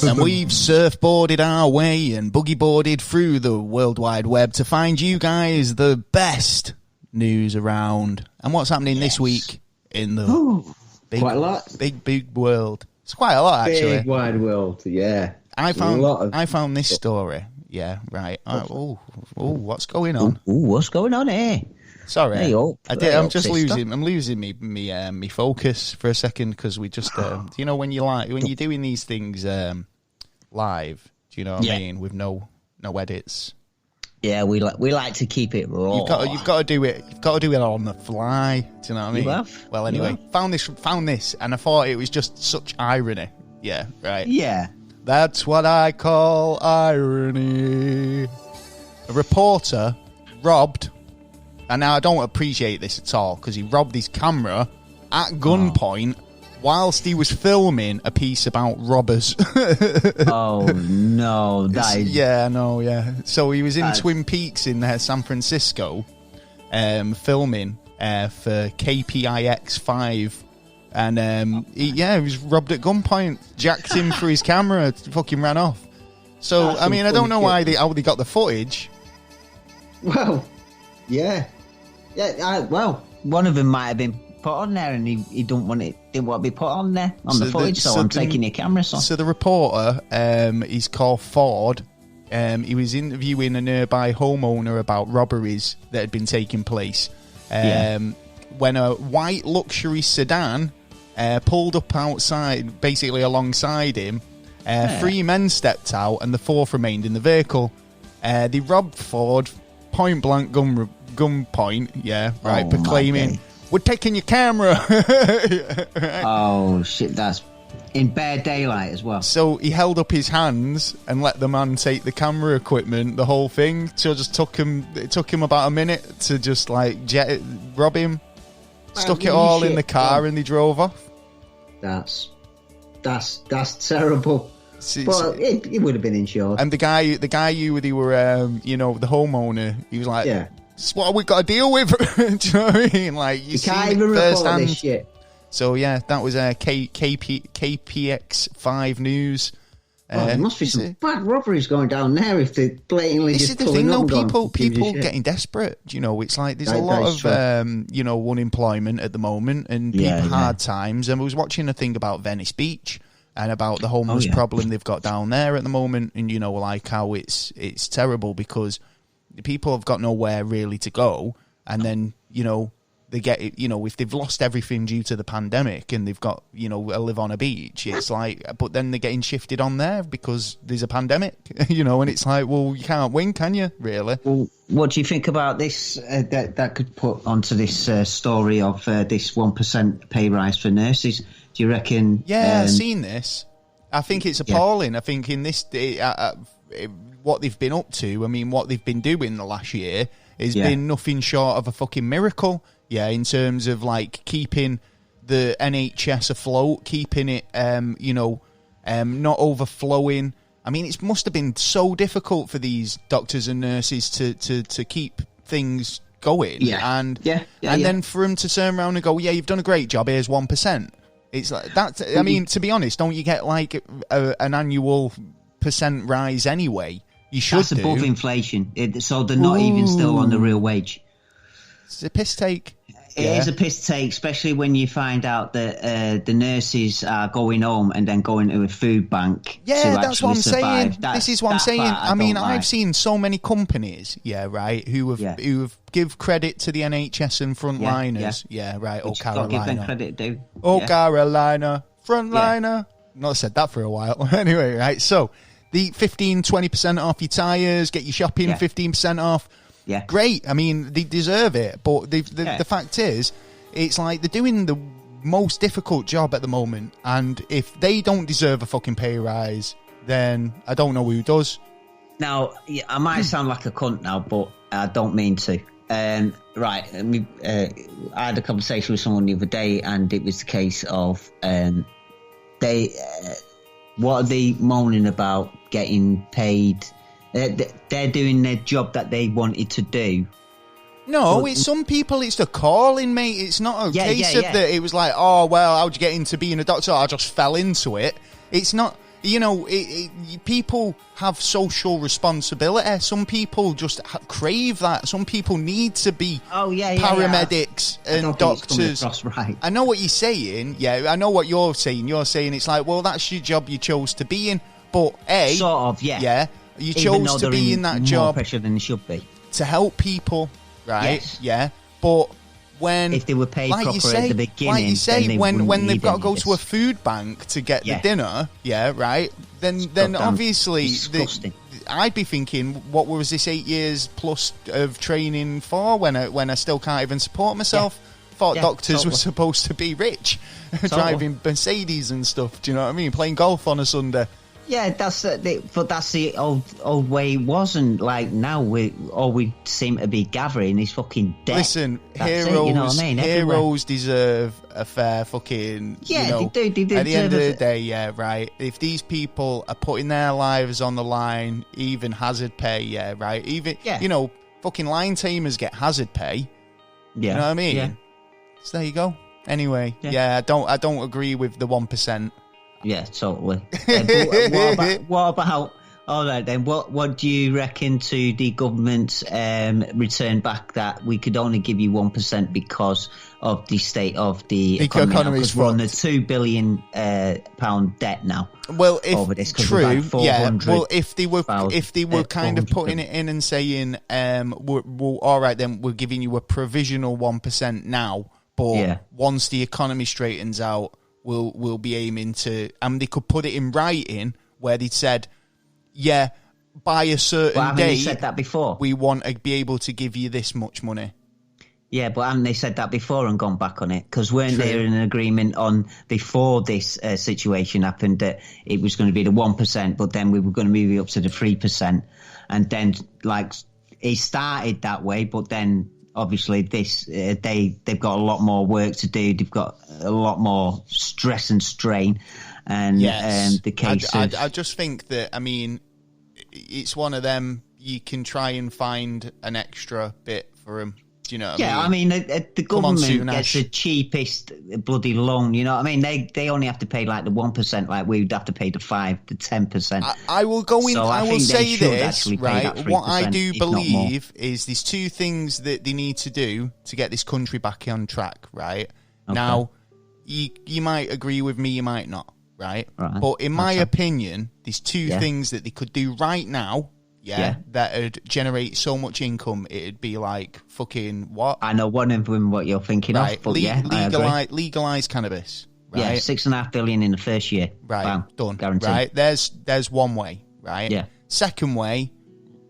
And we've surfboarded our way and boogie-boarded through the World Wide Web to find you guys the best news around. And what's happening this week in the quite a lot. Big world. It's quite a lot, actually. Big wide world, yeah. I found this story. Yeah, right. What's going on? What's going on here? Sorry, I'm losing me focus for a second because we just, you know, when you're doing these things live, do you know what I mean? With no edits. Yeah, we like to keep it raw. You've got to do it. You've got to do it on the fly. Do you know what I mean? You have. Well, anyway, found this, and I thought it was just such irony. Yeah, right. Yeah, that's what I call irony. A reporter robbed. And now I don't appreciate this at all because he robbed his camera at gunpoint whilst he was filming a piece about robbers. Oh no! So he was in Twin Peaks in San Francisco, filming for KPIX 5, and he was robbed at gunpoint, jacked him for his camera, fucking ran off. So I mean, I don't know how they got the footage. Well, yeah. One of them might have been put on there, and he didn't want to be put on there on the footage. So I'm taking your camera. So the reporter, he's called Ford. He was interviewing a nearby homeowner about robberies that had been taking place. When a white luxury sedan pulled up outside, basically alongside him, 3 men stepped out, and the 4th remained in the vehicle. They robbed Ford point blank gunpoint, proclaiming, "We're taking your camera." Right. Oh shit, that's in bare daylight as well. So he held up his hands and let the man take the camera equipment, the whole thing. So it took him about a minute to just like rob him. Stuck it all in the car and they drove off. That's terrible. But it would have been insured. And the guy who they were, the homeowner, he was like, "It's what we got to deal with." Do you know what I mean? Like you can't even report this shit. So yeah, that was KPX 5 news. There must be some bad robberies going down there if they blatantly this just is the thing, though. People getting desperate. You know, it's like there's a lot of unemployment at the moment and hard times. And I was watching a thing about Venice Beach and about the homeless problem they've got down there at the moment, and like how it's terrible because people have got nowhere really to go, and then they get if they've lost everything due to the pandemic and they've got live on a beach, it's like, but then they're getting shifted on there because there's a pandemic, and it's like, well, you can't win, can you? Really? Well, what do you think about this? That could put onto this story of this 1% pay rise for nurses. Do you reckon? Yeah, I've seen this. I think it's appalling. I think in this what they've been up to, I mean, what they've been doing the last year has been nothing short of a fucking miracle. Yeah, in terms of like keeping the NHS afloat, keeping it, not overflowing. I mean, it must have been so difficult for these doctors and nurses to keep things going. Yeah. And then for them to turn around and go, yeah, you've done a great job, here's 1%. It's like that. I mean, to be honest, don't you get like an annual percent rise anyway? You should. That's above inflation. So they're not even still on the real wage. It's a piss take. It is a piss take, especially when you find out that the nurses are going home and then going to a food bank. Yeah, to that's what I'm survive. saying. This is what I'm saying. I mean, I've seen so many companies, who have give credit to the NHS and frontliners. Yeah, right. Oh, Carolina. Got to give them credit, dude. Oh, Carolina, frontliner. Not said that for a while. Anyway, right. So the 15-20% off your tyres, get your shopping 15% off. Yeah. Great. I mean, they deserve it. But the fact is, it's like they're doing the most difficult job at the moment. And if they don't deserve a fucking pay rise, then I don't know who does. Now, I might sound like a cunt now, but I don't mean to. Right. I had a conversation with someone the other day, and it was the case of what are they moaning about getting paid? They're doing their job that they wanted to do. No, it's some people, it's the calling, mate. It's not a case of that it was like, oh, well, how'd you get into being a doctor? I just fell into it. It's not, people have social responsibility. Some people just crave that. Some people need to be paramedics and doctors. Right. I know what you're saying. Yeah, I know what you're saying. You're saying it's like, well, that's your job you chose to be in. But sort of, yeah. You chose to be in that job. More pressure than they should be. To help people, right? Yes. Yeah. But when... If they were paid properly at the beginning... Like you say, when they've got to go to a food bank to get the dinner, right? Then obviously... I'd be thinking, what was this 8 years plus of training for when I still can't even support myself? Thought doctors were supposed to be rich, driving Mercedes and stuff. Do you know what I mean? Playing golf on a Sunday. Yeah, that's the old way it wasn't. Like now, we seem to be gathering is fucking debt. Listen, heroes, you know what I mean? Heroes deserve a fair fucking. Yeah, they do. At the end of the day, right. If these people are putting their lives on the line, even hazard pay, right. Even fucking line tamers get hazard pay. Yeah, you know what I mean? Yeah. So there you go. Anyway, I don't agree with the 1%. Yeah, totally. What about? All right, then. What do you reckon to the government's return back that we could only give you 1% because of the state of the economy? Because we're on a £2 billion pound debt now. Well, if over this, true, Well, if they were kind of putting it in and saying, well, all right, then we're giving you a provisional 1% now, but once the economy straightens out. We'll be aiming to, and they could put it in writing where they said, by a certain date, they said that before. We want to be able to give you this much money. Yeah, but haven't they said that before and gone back on it? Because weren't there an agreement on before this situation happened that it was going to be the 1%, but then we were going to move it up to the 3%, and then like it started that way, but then. Obviously, they've got a lot more work to do. They've got a lot more stress and strain, and the case. I just think that it's one of them. You can try and find an extra bit for them. Do you know what I mean? The government gets the cheapest bloody loan. You know what I mean? They only have to pay like the 1%, like we'd have to pay the 5-10%. I will go in. So I will say this, right? What I do believe is there's two things that they need to do to get this country back on track, right? Okay. Now, you might agree with me, you might not, right? But in my opinion, there's two things that they could do right now. That would generate so much income, it'd be like fucking what? I know one of them what you're thinking of, but legalize cannabis. Right? Yeah, $6.5 billion in the first year. Right, bam, done. Guaranteed. Right, there's one way, right? Yeah. Second way,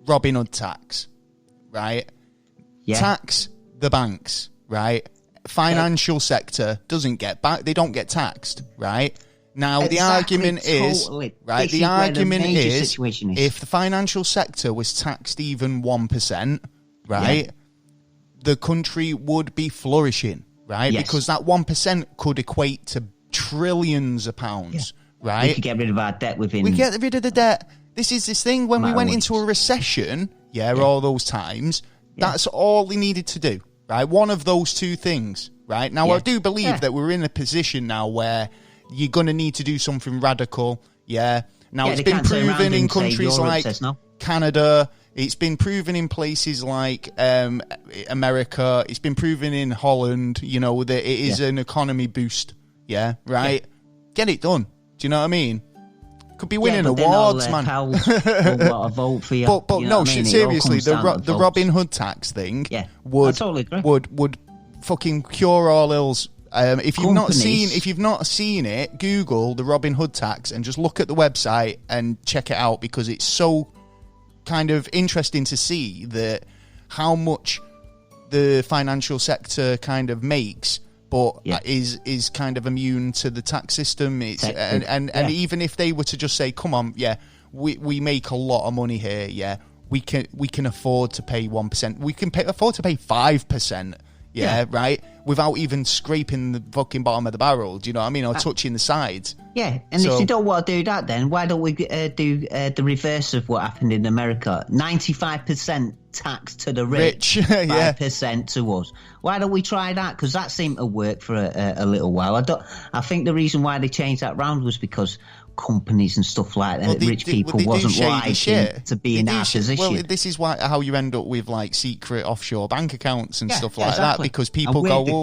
Robin Hood tax, right? Yeah. Tax the banks, right? Financial sector doesn't get back; they don't get taxed, right? Now, the argument is, right, the argument is, if the financial sector was taxed even 1%, right, the country would be flourishing, right? Yes. Because that 1% could equate to trillions of pounds, right? We could get rid of our debt within... We get rid of the debt. This is this thing, when we went into a recession, all those times, that's all they needed to do, right? One of those two things, right? Now, I do believe that we're in a position now where you're going to need to do something radical, Now, it's been proven in countries like Canada. It's been proven in places like America. It's been proven in Holland, that it is an economy boost, right? Yeah. Get it done. Do you know what I mean? Could be winning awards, man. A vote for you. But no, seriously, the Robin Hood tax thing would fucking cure all ills. If you've not seen it, Google the Robin Hood tax and just look at the website and check it out, because it's so kind of interesting to see how much the financial sector kind of makes, but is kind of immune to the tax system. And even if they were to just say, come on, we make a lot of money here, we can afford to pay 1%, we can afford to pay 5%. Right? Without even scraping the fucking bottom of the barrel, do you know what I mean? Or touching the sides. Yeah, and if you don't want to do that, then why don't we do the reverse of what happened in America? 95% tax to the rich, 5% to us. Why don't we try that? Because that seemed to work for a little while. I think the reason why they changed that round was because companies and stuff like that, rich people wasn't liking to be in our position. Well, this is how you end up with like secret offshore bank accounts and stuff like that, because people go,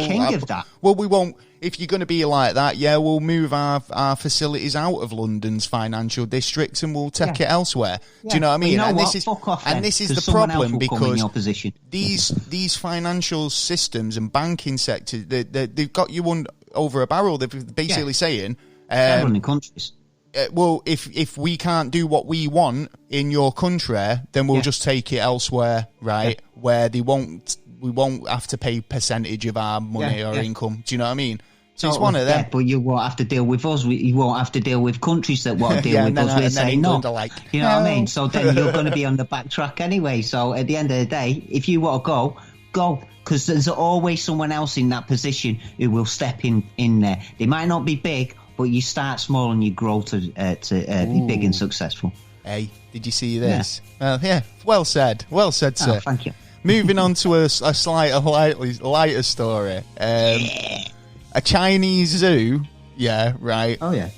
well, we won't. If you're going to be like that, we'll move our facilities out of London's financial districts and we'll take it elsewhere. Do you know what I mean? This is the problem, because these financial systems and banking sectors, they've got you over a barrel. They're basically saying, running countries. Well, if we can't do what we want in your country, then we'll just take it elsewhere, right? Where we won't have to pay percentage of our money or income. Do you know what I mean? So it's one of them. But you won't have to deal with us. You won't have to deal with countries that want to deal with us. We're saying no. You know what I mean? So then you're going to be on the back track anyway. So at the end of the day, if you want to go. Because there's always someone else in that position who will step in there. They might not be big, but you start small and you grow to be big and successful. Hey, did you see this? Well said, sir. Oh, thank you. Moving on to a slightly lighter story. A Chinese zoo. Yeah, right. Oh yeah.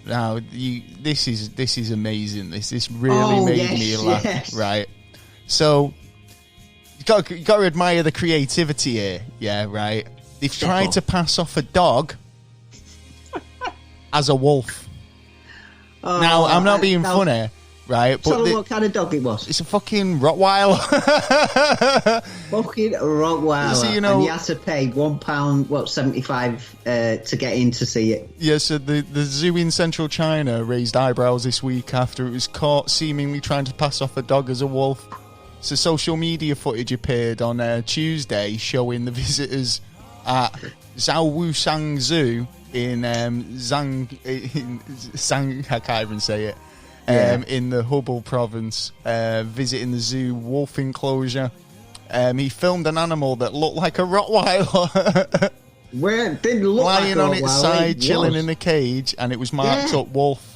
Now this is amazing. This really made me laugh. Right. So you got to admire the creativity here. Yeah, right. They've tried to pass off a dog as a wolf. Now, I'm not being funny, right? But tell them what kind of dog it was. It's a fucking Rottweiler. Fucking Rottweiler. So, and you had to pay £1.75 to get in to see it. Yeah, so the zoo in central China raised eyebrows this week after it was caught seemingly trying to pass off a dog as a wolf. So social media footage appeared on Tuesday showing the visitors at Zhaowushan Zoo in Zhang, I can't even say it, in the Hubei province, visiting the zoo wolf enclosure. He filmed an animal that looked like a Rottweiler. Where it didn't look lying like on its side, chilling in a cage, and it was marked up wolf.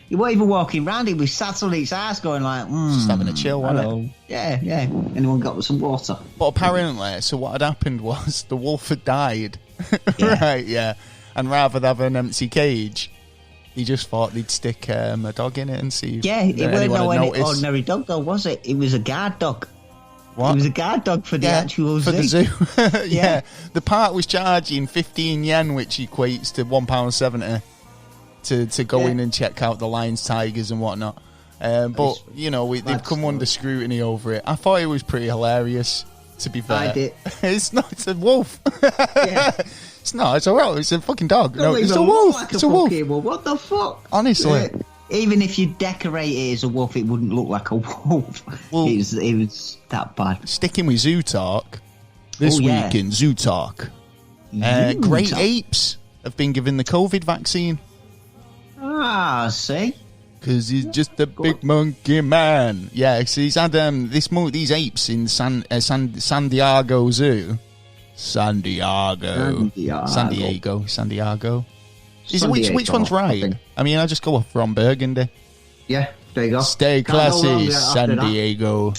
You weren't even walking around it. We sat on its ass going like, just having a chill, wasn't it? Yeah. Anyone got some water? But apparently, so what had happened was the wolf had died. Right, and rather than have an empty cage, he just thought they'd stick a dog in it and see. It wasn't no ordinary dog though, was it? It was a guard dog. What? It was a guard dog for the actual zoo. For the zoo. Yeah. The park was charging 15 yen, which equates to £1.70 to go in and check out the lions, tigers and whatnot. But, they've come under scrutiny over it. I thought it was pretty hilarious, to be fair. I did. It's a wolf. It's not. It's it's a fucking dog. No, it's a wolf. Like it's a wolf. What the fuck? Honestly. Even if you decorate it as a wolf, it wouldn't look like a wolf. Well, it was that bad. Sticking with zoo talk. This week in zoo talk. Great apes. have been given the COVID vaccine. Ah, see? Because he's just a big monkey man. Yeah, so he's had these apes in San Diego Zoo. San Diego. Which one's right? I mean, I just go off from Burgundy. Yeah, there you go. Stay classy, San Diego.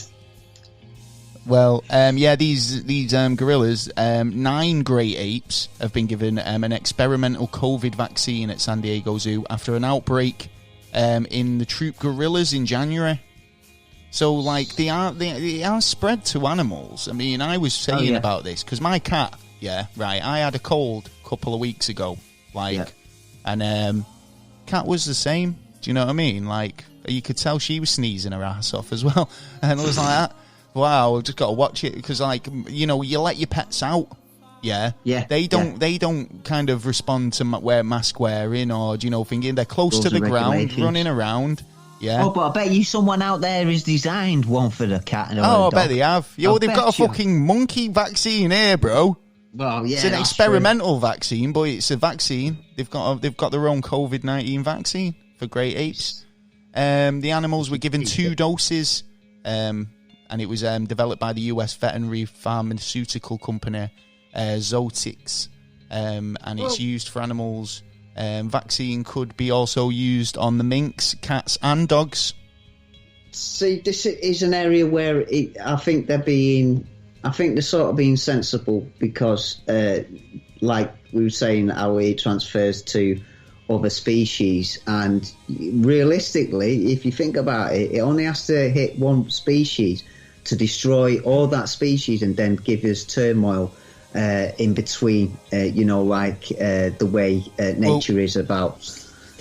Well, these gorillas, 9 grey apes have been given an experimental COVID vaccine at San Diego Zoo after an outbreak in the troop gorillas in January. So, like, they are spread to animals. I mean, I was saying about this because my cat, I had a cold a couple of weeks ago, and cat was the same. Do you know what I mean? Like, you could tell she was sneezing her ass off as well, and I was like, wow, I've just got to watch it because, like, you know, you let your pets out. Yeah. They don't kind of respond to mask wearing or, you know, thinking they're close to the ground, running around. Yeah. Oh, but I bet you someone out there has designed one for the cat and I bet they have. They've got a fucking monkey vaccine here, bro. Well, yeah, it's an experimental vaccine, but it's a vaccine. They've got their own COVID-19 vaccine for grey apes. The animals were given 2 doses, and it was developed by the US veterinary pharmaceutical company Zoetis, and it's used for animals. Vaccine could be also used on the minks, cats, and dogs. See, this is an area where I think they're sort of being sensible because, like we were saying, how it transfers to other species, and realistically, if you think about it, it only has to hit one species to destroy all that species and then give us turmoil in between, the way nature is about.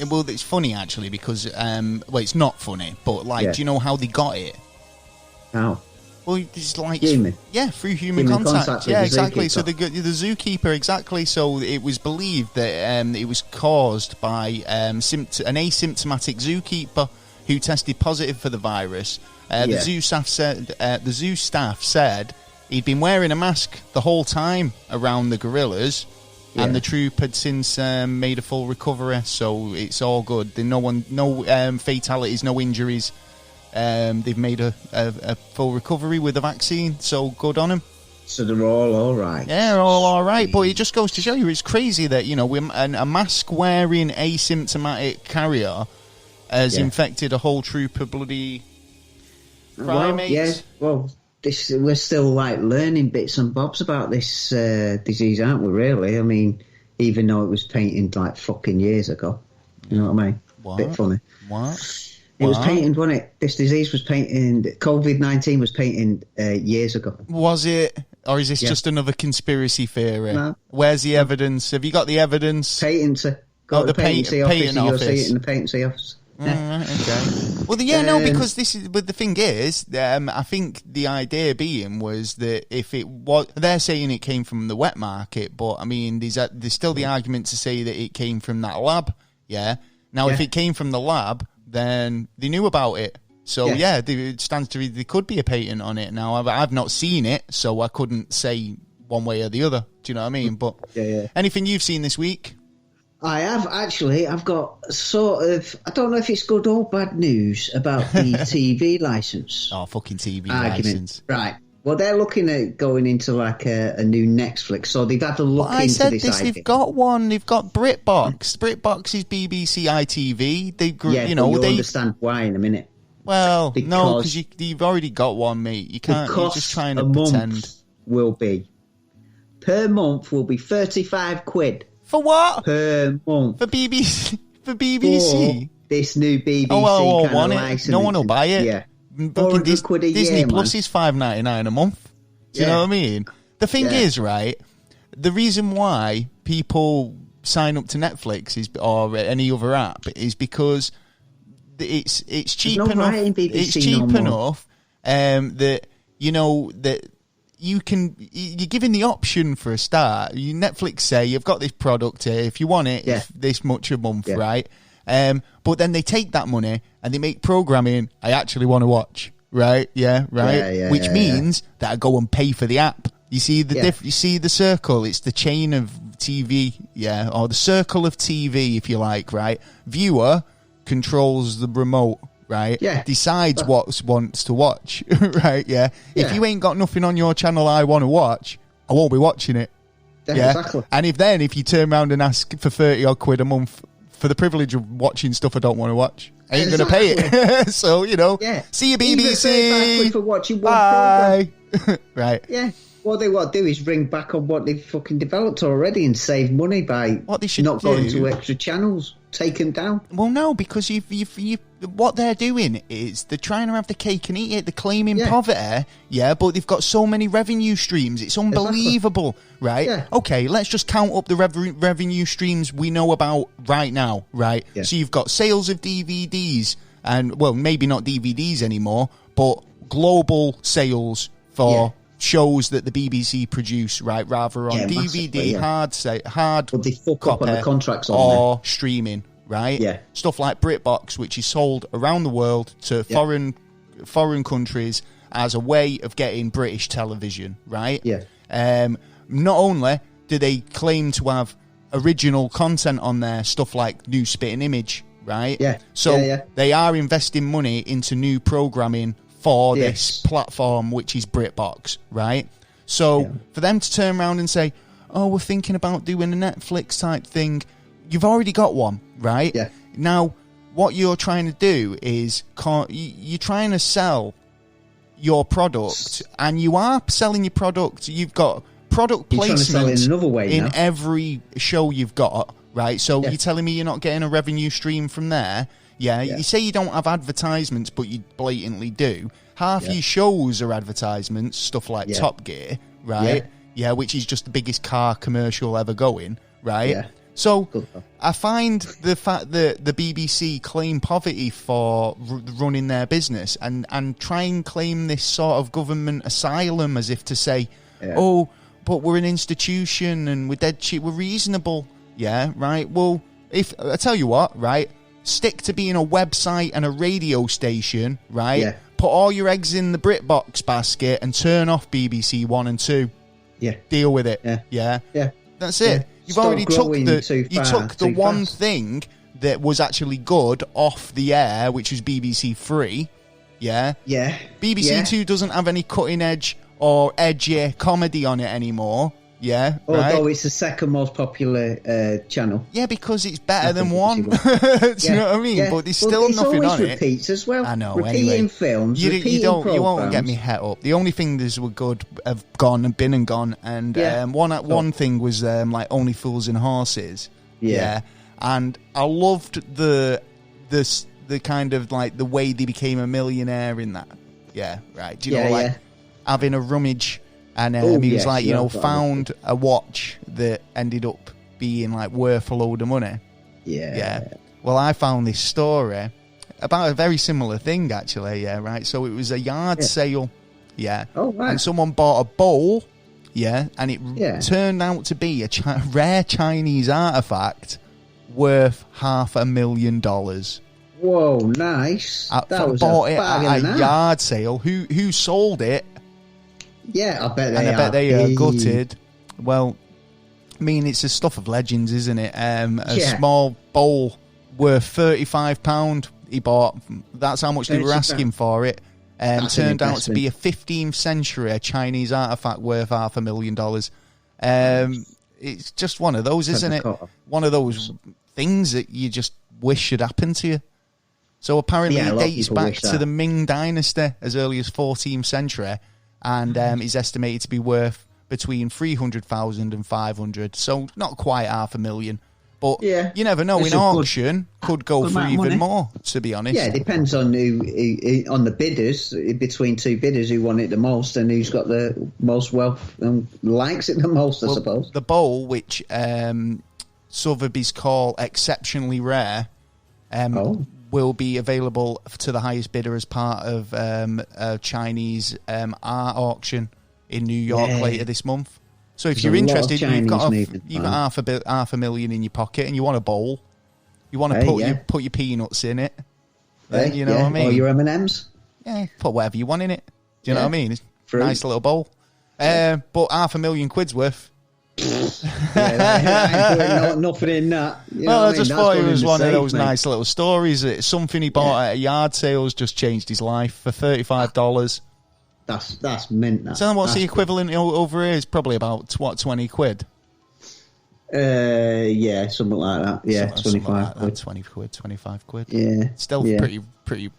Well, it's funny actually because, it's not funny, but do you know how they got it? How? Well, it's like human. Yeah, through human contact. Yeah, exactly. So the zookeeper, exactly. So it was believed that it was caused by an asymptomatic zookeeper who tested positive for the virus. The zoo staff said he'd been wearing a mask the whole time around the gorillas, and the troop had since made a full recovery. So it's all good. No fatalities, no injuries. They've made a full recovery with the vaccine, so good on them. So they're all right. Yeah, they're all right. But it just goes to show you, it's crazy that, you know, a mask-wearing asymptomatic carrier has infected a whole troop of bloody primates. We're still, like, learning bits and bobs about this disease, aren't we, really? I mean, even though it was patented, like, fucking years ago. You know what I mean? What? Bit funny. What? It was patented, wasn't it? This disease was patented. COVID-19 was patented years ago. Was it? Or is this just another conspiracy theory? No. Where's the evidence? Have you got the evidence? Patency. Go to the patency office. You'll see it in the patency office. Okay. Well, because this is. But the thing is, I think the idea being was that if it was, they're saying it came from the wet market, but I mean, there's still the argument to say that it came from that lab. Yeah. Now, if it came from the lab, then they knew about it. So, it stands to reason there could be a patent on it. Now, I've not seen it, so I couldn't say one way or the other. Do you know what I mean? But anything you've seen this week? I have, actually. I've got sort of, I don't know if it's good or bad news about the TV licence. Oh, fucking TV licence. Right. Well, they're looking at going into like a new Netflix, so they've had to look into this idea. They've got one. They've got BritBox. BritBox is BBC ITV. You'll understand why in a minute. Well, no, because you've already got one, mate. You can't. You're just trying to pretend. Per month will be 35 quid. For what? Per month. For BBC. For BBC. For this new BBC kind of license. No one will buy it. Yeah. £400 a year, Disney Plus is $5.99 a month. Do you know what I mean? The thing is, right, the reason why people sign up to Netflix or any other app is because it's cheap enough. It's cheap enough that that you're given the option for a start. Netflix say you've got this product here. If you want it, it's this much a month, right? But then they take that money and they make programming I actually want to watch, right? Which means that I go and pay for the app. You see you see the circle. It's the chain of TV, yeah, or the circle of TV, if you like, right? Viewer controls the remote, right? Yeah. Decides what wants to watch, right? Yeah. If you ain't got nothing on your channel I want to watch, I won't be watching it. Yeah. Exactly. And if you turn around and ask for 30 odd quid a month for the privilege of watching stuff I don't want to watch, I ain't going to pay it. So, see you, BBC. For watching one Bye. Right. Yeah. What they want to do is ring back on what they've fucking developed already and save money by going to extra channels. Take them down. Well, no, because what they're doing is they're trying to have the cake and eat it. They're claiming poverty, but they've got so many revenue streams. It's unbelievable, right? Yeah. Okay, let's just count up the revenue streams we know about right now, right? Yeah. So you've got sales of DVDs and, well, maybe not DVDs anymore, but global sales for shows that the BBC produce, right, rather on DVD, hard but they fuck up on the contracts or streaming, right? Yeah. Stuff like BritBox, which is sold around the world to foreign countries as a way of getting British television, right? Yeah. Not only do they claim to have original content on there, stuff like new spitting image, right? Yeah. So they are investing money into new programming for this platform, which is BritBox, right? So for them to turn around and say, oh, we're thinking about doing a Netflix type thing, you've already got one, right? Yeah. Now, what you're trying to do is you're trying to sell your product, and you are selling your product. You've got product placement in every show you've got, right? So you're telling me you're not getting a revenue stream from there? Yeah, you say you don't have advertisements, but you blatantly do. Half your shows are advertisements, stuff like Top Gear, right? Yeah, which is just the biggest car commercial ever going, right? Yeah. So I find the fact that the BBC claim poverty for running their business and try and claim this sort of government asylum as if to say, oh, but we're an institution and we're dead cheap, we're reasonable. Yeah, right? Well, if I tell you what, right? Stick to being a website and a radio station, right? Yeah. Put all your eggs in the BritBox basket and turn off BBC 1 and 2. Yeah. Deal with it. Yeah. That's it. Yeah. You've already took the one thing that was actually good off the air, which was BBC 3. Yeah. Yeah. BBC 2 doesn't have any cutting edge or edgy comedy on it anymore. Yeah, although it's the second most popular channel. Yeah, because it's better than one. Do you know what I mean? Yeah. But there's still nothing on it. Repeats as well. I know. Repeating films, you won't get me het up. The only thing that were good have gone and been and gone. And one thing was like Only Fools and Horses. Yeah. And I loved the kind of like the way they became a millionaire in that. Yeah, right. Do you know, like having a rummage. And he was like, found a watch that ended up being like worth a load of money. Yeah. Well, I found this story about a very similar thing, actually. Yeah, right. So it was a yard sale. Yeah. Oh, right. And someone bought a bowl. Yeah. And it turned out to be a rare Chinese artifact worth $500,000. Whoa, nice. Bought it at a yard sale. Who sold it? Yeah, I bet they are gutted. Well, I mean, it's the stuff of legends, isn't it? A small bowl worth £35 he bought. That's how much they were asking for it. Turned out to be a 15th century Chinese artifact worth $500,000. It's just one of those, isn't it? One of those things that you just wish should happen to you. So apparently it dates back to the Ming Dynasty as early as 14th century. And is estimated to be worth between 300,000 and 500. So not quite $500,000. But you never know. In auction, could go for even more, to be honest. Yeah, it depends on on the bidders, between two bidders who want it the most and who's got the most wealth and likes it the most, I suppose. The bowl, which Sotheby's call exceptionally rare, will be available to the highest bidder as part of a Chinese art auction in New York later this month. So if you're interested, you've got $500,000 in your pocket and you want a bowl, you want to put your peanuts in it, then you know what I mean? Or your M&Ms. Yeah, put whatever you want in it. Do you know what I mean? It's a nice little bowl. But $500,000 worth, I ain't nothing in that. Well, I just thought it was one of those nice little stories. That something he bought at a yard sale has just changed his life for $35. That's mint. That. So what's the equivalent over here? It's probably about 20 quid. Yeah, something like that. Yeah, 25 quid. 20 quid, 25 quid. Yeah, still pretty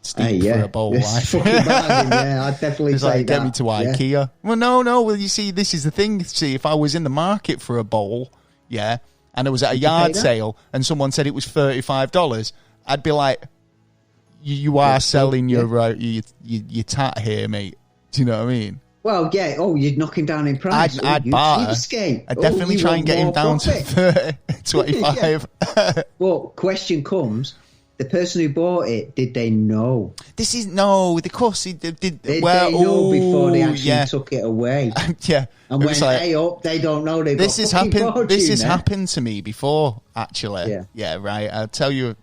steep for a bowl. It's fucking bargain, yeah, I'd definitely it's say like, that. Get me to IKEA. Yeah. Well, no. Well, you see, this is the thing. See, if I was in the market for a bowl, and it was at a yard sale, and someone said it was $35, I'd be like, "You are selling your tat here, mate." Do you know what I mean? Well, yeah. Oh, you'd knock him down in price. I'd barter. I'd definitely try and get him down to 30, 25. Well, question comes. The person who bought it, did they know? Of course he did. Did they know before they actually took it away? Yeah. And when they don't know. This has happened to me before, actually. Yeah, right. I'll tell you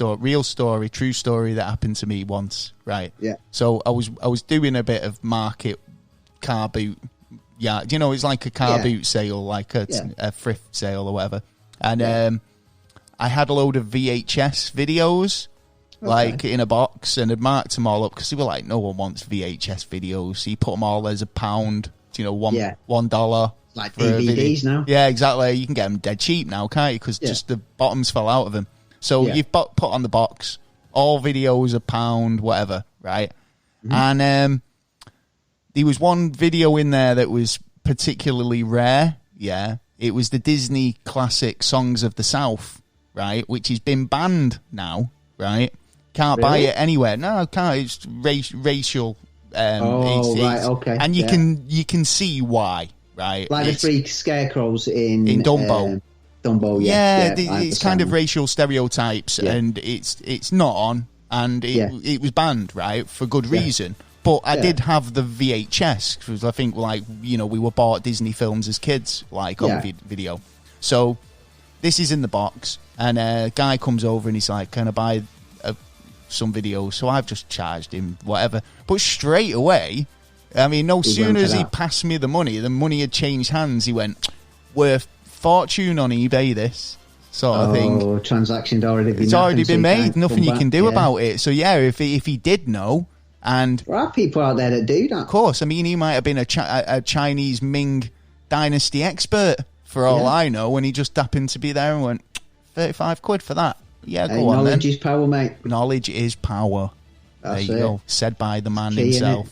a real story, true story that happened to me once, right? Yeah. So I was doing a bit of market car boot. Yeah, it's like a car boot sale, like a thrift sale or whatever. And I had a load of VHS videos, like in a box, and had marked them all up because they were like, no one wants VHS videos. So you put them all as £1, $1. Like DVDs now. Yeah, exactly. You can get them dead cheap now, can't you? Because just the bottoms fell out of them. So you've put on the box, all videos £1, whatever, right? Mm-hmm. And there was one video in there that was particularly rare, It was the Disney classic Songs of the South, right? Which has been banned now, right? Can't buy it anywhere. No, can't. It's racial. Okay. And you can see why, right? Like the three scarecrows in Dumbo. Dumbo, it's kind of racial stereotypes, and it's not on, and it was banned, right, for good reason. But I did have the VHS because I think, we were bought Disney films as kids, on video. So this is in the box, and a guy comes over and he's like, "Can I buy some videos?" So I've just charged him whatever. But straight away, I mean, no sooner as he passed me the money had changed hands. He went, "Worth fortune on eBay, this sort of thing." Oh, transaction's already been. It's already been made. Nothing you can do about it. So if he did know. And there are people out there that do that. Of course. I mean, he might have been a Chinese Ming dynasty expert, for all I know, and he just happened to be there and went, 35 quid for that. Yeah, go on then. Knowledge is power, mate. Knowledge is power. That's there you go. Said by the man himself.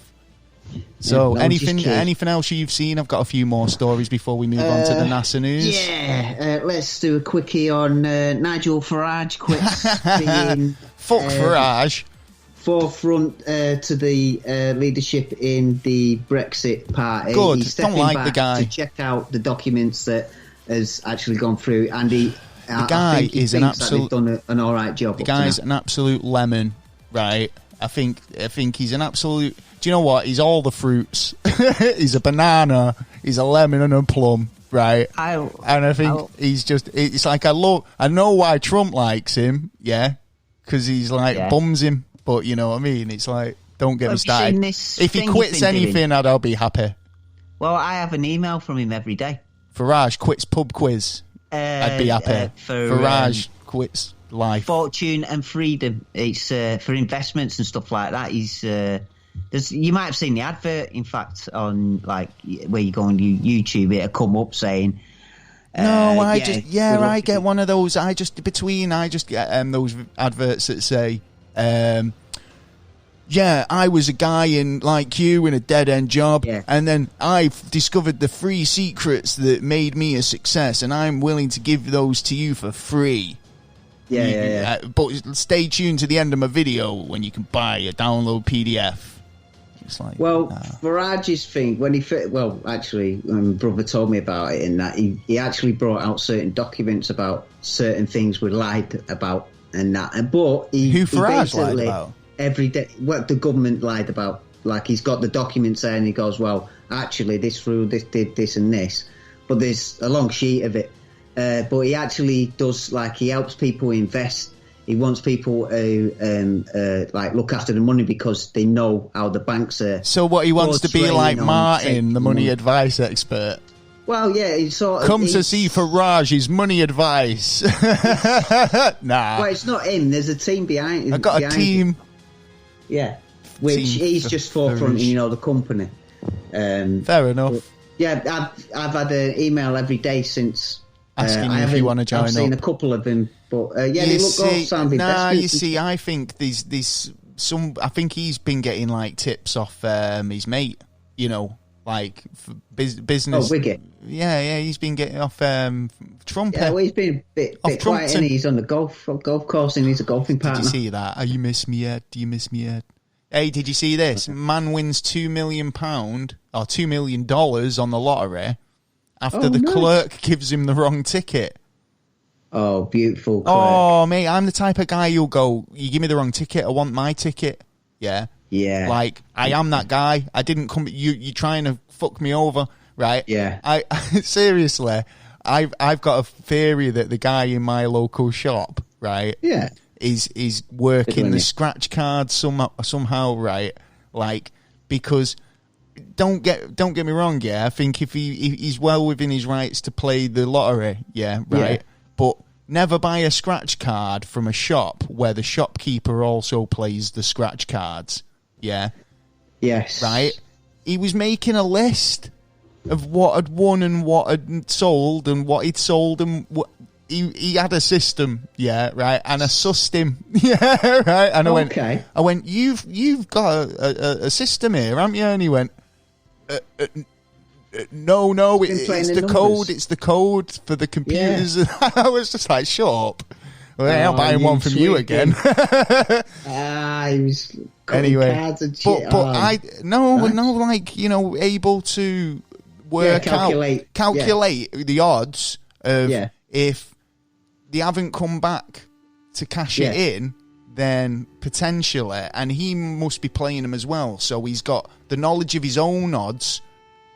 So, anything else you've seen? I've got a few more stories before we move on to the NASA news. Yeah, let's do a quickie on Nigel Farage quits being... Fuck Farage. Forefront to the leadership in the Brexit party. Good. He's stepping back the guy to check out the documents that has actually gone through, and the guy is an absolute. Done an all right job. The guy's an absolute lemon, right? I think he's an absolute. Do you know what? He's all the fruits. He's a banana. He's a lemon and a plum, right? I think he's just. It's like I know why Trump likes him, because he's bums him. But you know what I mean? It's like, don't get me started. If he quits anything, I'll be happy. Well, I have an email from him every day. Farage quits pub quiz. I'd be happy. Farage quits life. Fortune and freedom. It's for investments and stuff like that. He's you might have seen the advert, in fact, on where you go on YouTube. It'll come up saying. No, I get one of those. I just get those adverts that say. I was a guy like you in a dead-end job, and then I've discovered the free secrets that made me a success, and I'm willing to give those to you for free. But stay tuned to the end of my video when you can buy a download PDF. It's like, Farage's thing, when my brother told me about it, in that he actually brought out certain documents about certain things we lied about. And that, but who Farage lied about every day? What the government lied about? Like he's got the documents there, and he goes, "Well, actually, this rule, this did this and this," but there's a long sheet of it. But he actually does he helps people invest. He wants people to look after the money because they know how the banks are. So what he wants to be like Martin, the money advice expert. Well, yeah, it's sort of... Come to see Faraj's money advice. Nah. Well, it's not him. There's a team behind... I got a team. Yeah. Which he's just forefronting, the company. Fair enough. Yeah, I've had an email every day since... Asking you if you want to join up. I've seen a couple of them, but they look all sounding desperate. You see, I think I think he's been getting like tips off his mate, like for business. Oh, Wiggett. Yeah, he's been getting off Trump. Yeah, well, he's been a bit quiet, and he's on the golf course, and he's a golfing partner. Did you see that? Oh, you miss me yet? Do you miss me yet? Hey, did you see this? Man wins £2 million or $2 million on the lottery after the clerk gives him the wrong ticket. Oh, beautiful clerk. Oh, mate, I'm the type of guy who'll go, you give me the wrong ticket, I want my ticket. Yeah. Yeah. Like, I am that guy. I didn't come, you're trying to fuck me over, right? Yeah. Seriously, I've got a theory that the guy in my local shop, right? Yeah. Is working the scratch card somehow, right? Like, because don't get me wrong, yeah. I think if he's well within his rights to play the lottery, yeah, right. Yeah. But never buy a scratch card from a shop where the shopkeeper also plays the scratch cards. Yeah. Yes. Right. He was making a list of what had won and what had sold and what he'd sold and what. He had a system, yeah, right, and I sussed him, yeah, right, and I went, you've got a system here, haven't you? And he went, no, it's the code, it's the code for the computers. Yeah. I was just like, shut up. Well, I'm buying one from you again. He was anyway, cards and shit. Able to work calculate the odds of if they haven't come back to cash it in, then potentially, and he must be playing them as well. So he's got the knowledge of his own odds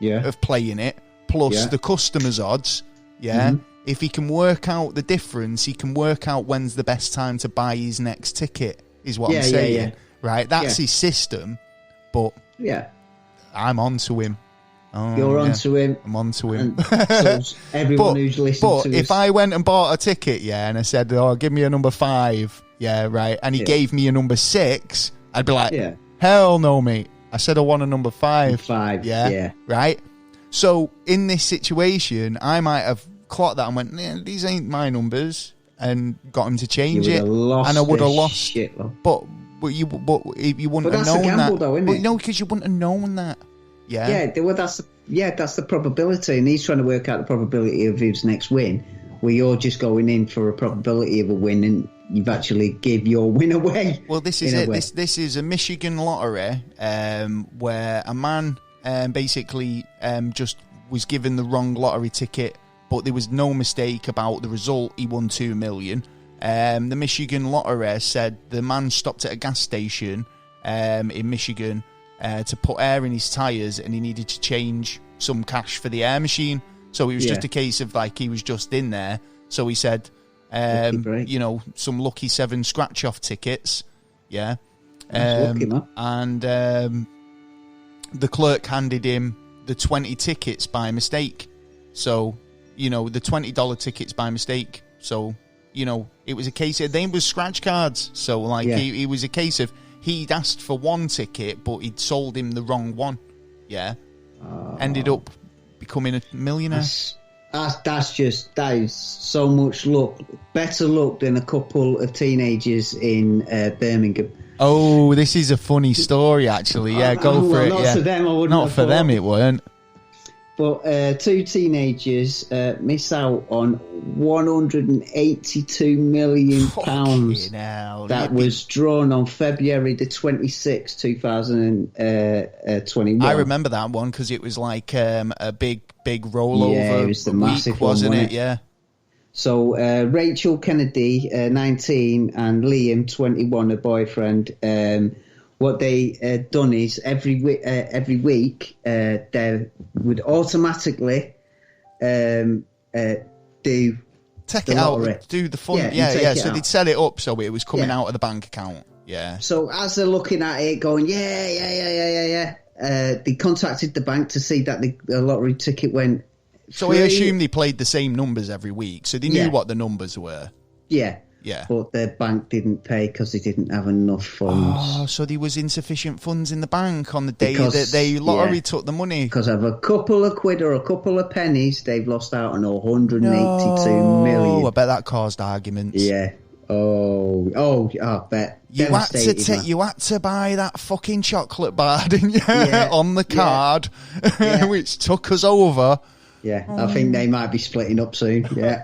of playing it, plus the customer's odds. Yeah. Mm-hmm. If he can work out the difference, he can work out when's the best time to buy his next ticket, is what I'm saying. Yeah. Right? That's his system. But I'm on to him. Oh, you're onto him. I'm onto him. So everyone who's listening to if I went and bought a ticket, and I said, give me a number 5, right, and he gave me a number 6, I'd be like, hell no, mate. I said I want a number 5. 5, right? So in this situation, I might have clocked that and went, these ain't my numbers, and got him to change it, and I would have lost. Shit, but you wouldn't have known gamble, that. Though, isn't it? No, because you wouldn't have known that. Yeah. Well, that's the probability, and he's trying to work out the probability of his next win. Where you're just going in for a probability of a win, and you've actually give your win away. Well, this is it. This is a Michigan lottery, where a man basically just was given the wrong lottery ticket, but there was no mistake about the result. He won $2 million. The Michigan lottery said the man stopped at a gas station in Michigan. To put air in his tyres, and he needed to change some cash for the air machine. So it was just a case of he was just in there. So he said, some lucky 7 scratch off tickets. Yeah. And the clerk handed him the 20 tickets by mistake. So, the $20 tickets by mistake. So, it was a case of, they was scratch cards. So it was a case of, he'd asked for one ticket, but he'd sold him the wrong one. Yeah. Ended up becoming a millionaire. That is so much luck. Better luck than a couple of teenagers in Birmingham. Oh, this is a funny story, actually. Yeah, go for it. Not for them, I wouldn't. Not for them, it weren't. But 2 teenagers miss out on £182 million that was drawn on February the 26th, 2021. I remember that one because it was like a big rollover. Yeah, it was the massive one, wasn't it? Yeah. So Rachel Kennedy, 19, and Liam, 21, her boyfriend. What they done is every week they would automatically do take it out, do the fun. So they'd set it up so it was coming out of the bank account. Yeah. So as they're looking at it, going they contacted the bank to see that the lottery ticket went So I assume they played the same numbers every week, so they knew what the numbers were. Yeah. Yeah. But the bank didn't pay because they didn't have enough funds. Oh, so there was insufficient funds in the bank on the day that the lottery took the money. Because of a couple of quid or a couple of pennies, they've lost out on 182 million. I bet that caused arguments. Yeah. I bet. You had to buy that fucking chocolate bar, didn't you? Yeah. On the card, which took us over. Yeah, I think they might be splitting up soon. Yeah.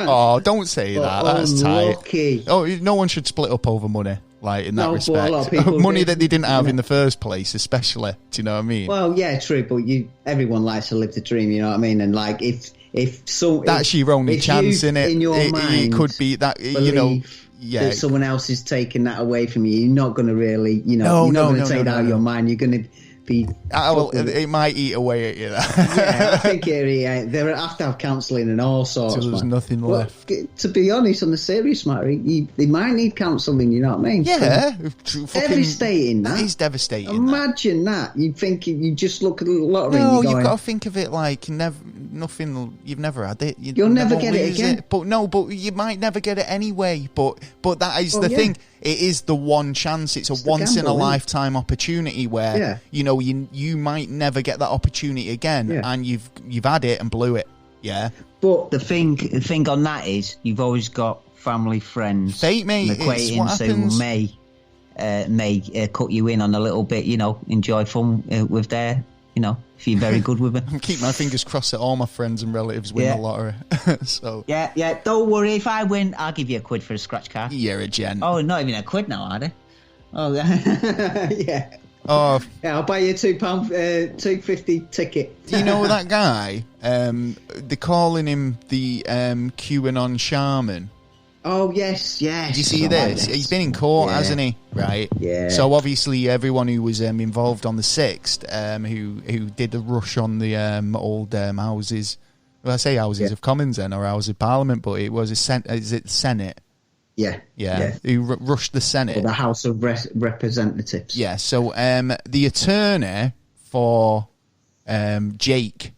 Oh, don't say that. That's unlucky. tight. Oh, no one should split up over money, like in that respect. Money that they didn't have in the first place, especially. Do you know what I mean? Well, yeah, true. But everyone likes to live the dream. You know what I mean? And like, if that's your only chance in it. In your mind, it could be that that someone else is taking that away from you. You're not going to really, you're not going to take that out of your mind. You're going to be. It might eat away at you. Yeah, I think they have to have counselling and all sorts. So there's nothing left. To be honest, on the serious matter, they might need counselling. You know what I mean? Yeah, devastating. That is devastating. Imagine that. You think you just look at the lottery. No, you've got to think of it like nothing. You've never had it. You'll never get it again. But you might never get it anyway. But that is the thing. It is the one chance. It's a once in a lifetime opportunity where you might never get that opportunity again, and you've had it and blew it. Yeah. But the thing on that is you've always got family, friends, fate, mate. Acquaintance who may cut you in on a little bit. Enjoy fun with their. If you're very good with it. I'm keeping my fingers crossed that all my friends and relatives win the lottery. So yeah. Don't worry, if I win, I'll give you a quid for a scratch card. You're a gent. Oh, not even a quid now, are they? Oh yeah. Oh yeah, I'll buy you $2.50 ticket. Do you know that guy? They're calling him the QAnon shaman. Oh, yes. Did you see this? He's been in court, hasn't he? Right. Yeah. So obviously everyone who was involved on the 6th, who did the rush on the old houses, well, I say houses of Commons then, or Houses of Parliament, but it was Senate? Yeah. Who rushed the Senate. Or the House of Representatives. Yeah, so the attorney for Jake,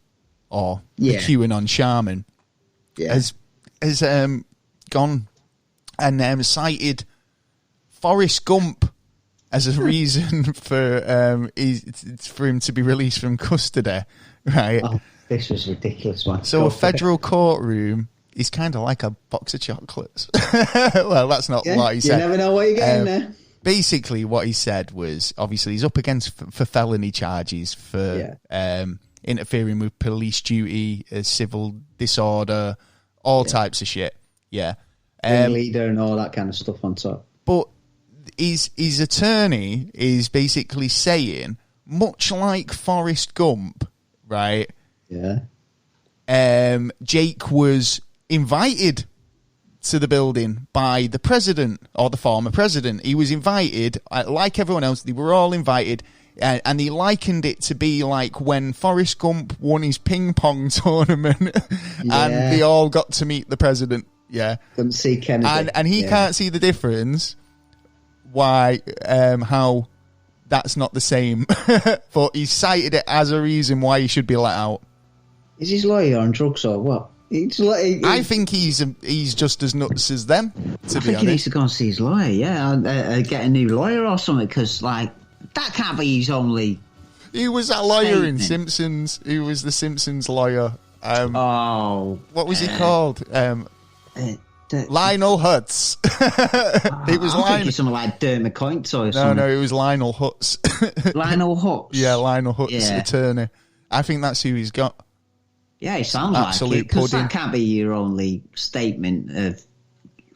or the QAnon shaman, has gone and cited Forrest Gump as a reason for him to be released from custody, right? Oh, this was ridiculous, man. So a federal courtroom is kind of like a box of chocolates. Well, that's not what he said. You never know what you're getting there. Basically, what he said was, obviously, he's up against for felony charges for interfering with police duty, civil disorder, all types of shit. Yeah. Leader and all that kind of stuff on top. But his attorney is basically saying, much like Forrest Gump, right? Yeah. Jake was invited to the building by the president, or the former president. He was invited, like everyone else, they were all invited, and he likened it to be like when Forrest Gump won his ping pong tournament and they all got to meet the president. Yeah, couldn't see Kennedy, and he can't see the difference. Why? How that's not the same? But he cited it as a reason why he should be let out. Is his lawyer on drugs or what? I think he's just as nuts as them. I think he needs to go and see his lawyer. Get a new lawyer or something, because that can't be his only. He was that lawyer in Simpsons. He was the Simpsons lawyer. What was he called? Lionel Hutz. It was Lionel. Something like Dirt McCoint or something. No, it was Lionel Hutz. Lionel Hutz. Yeah, Lionel Hutz, attorney. I think that's who he's got. Yeah, it sounds absolute like it, because pudding. That can't be your only statement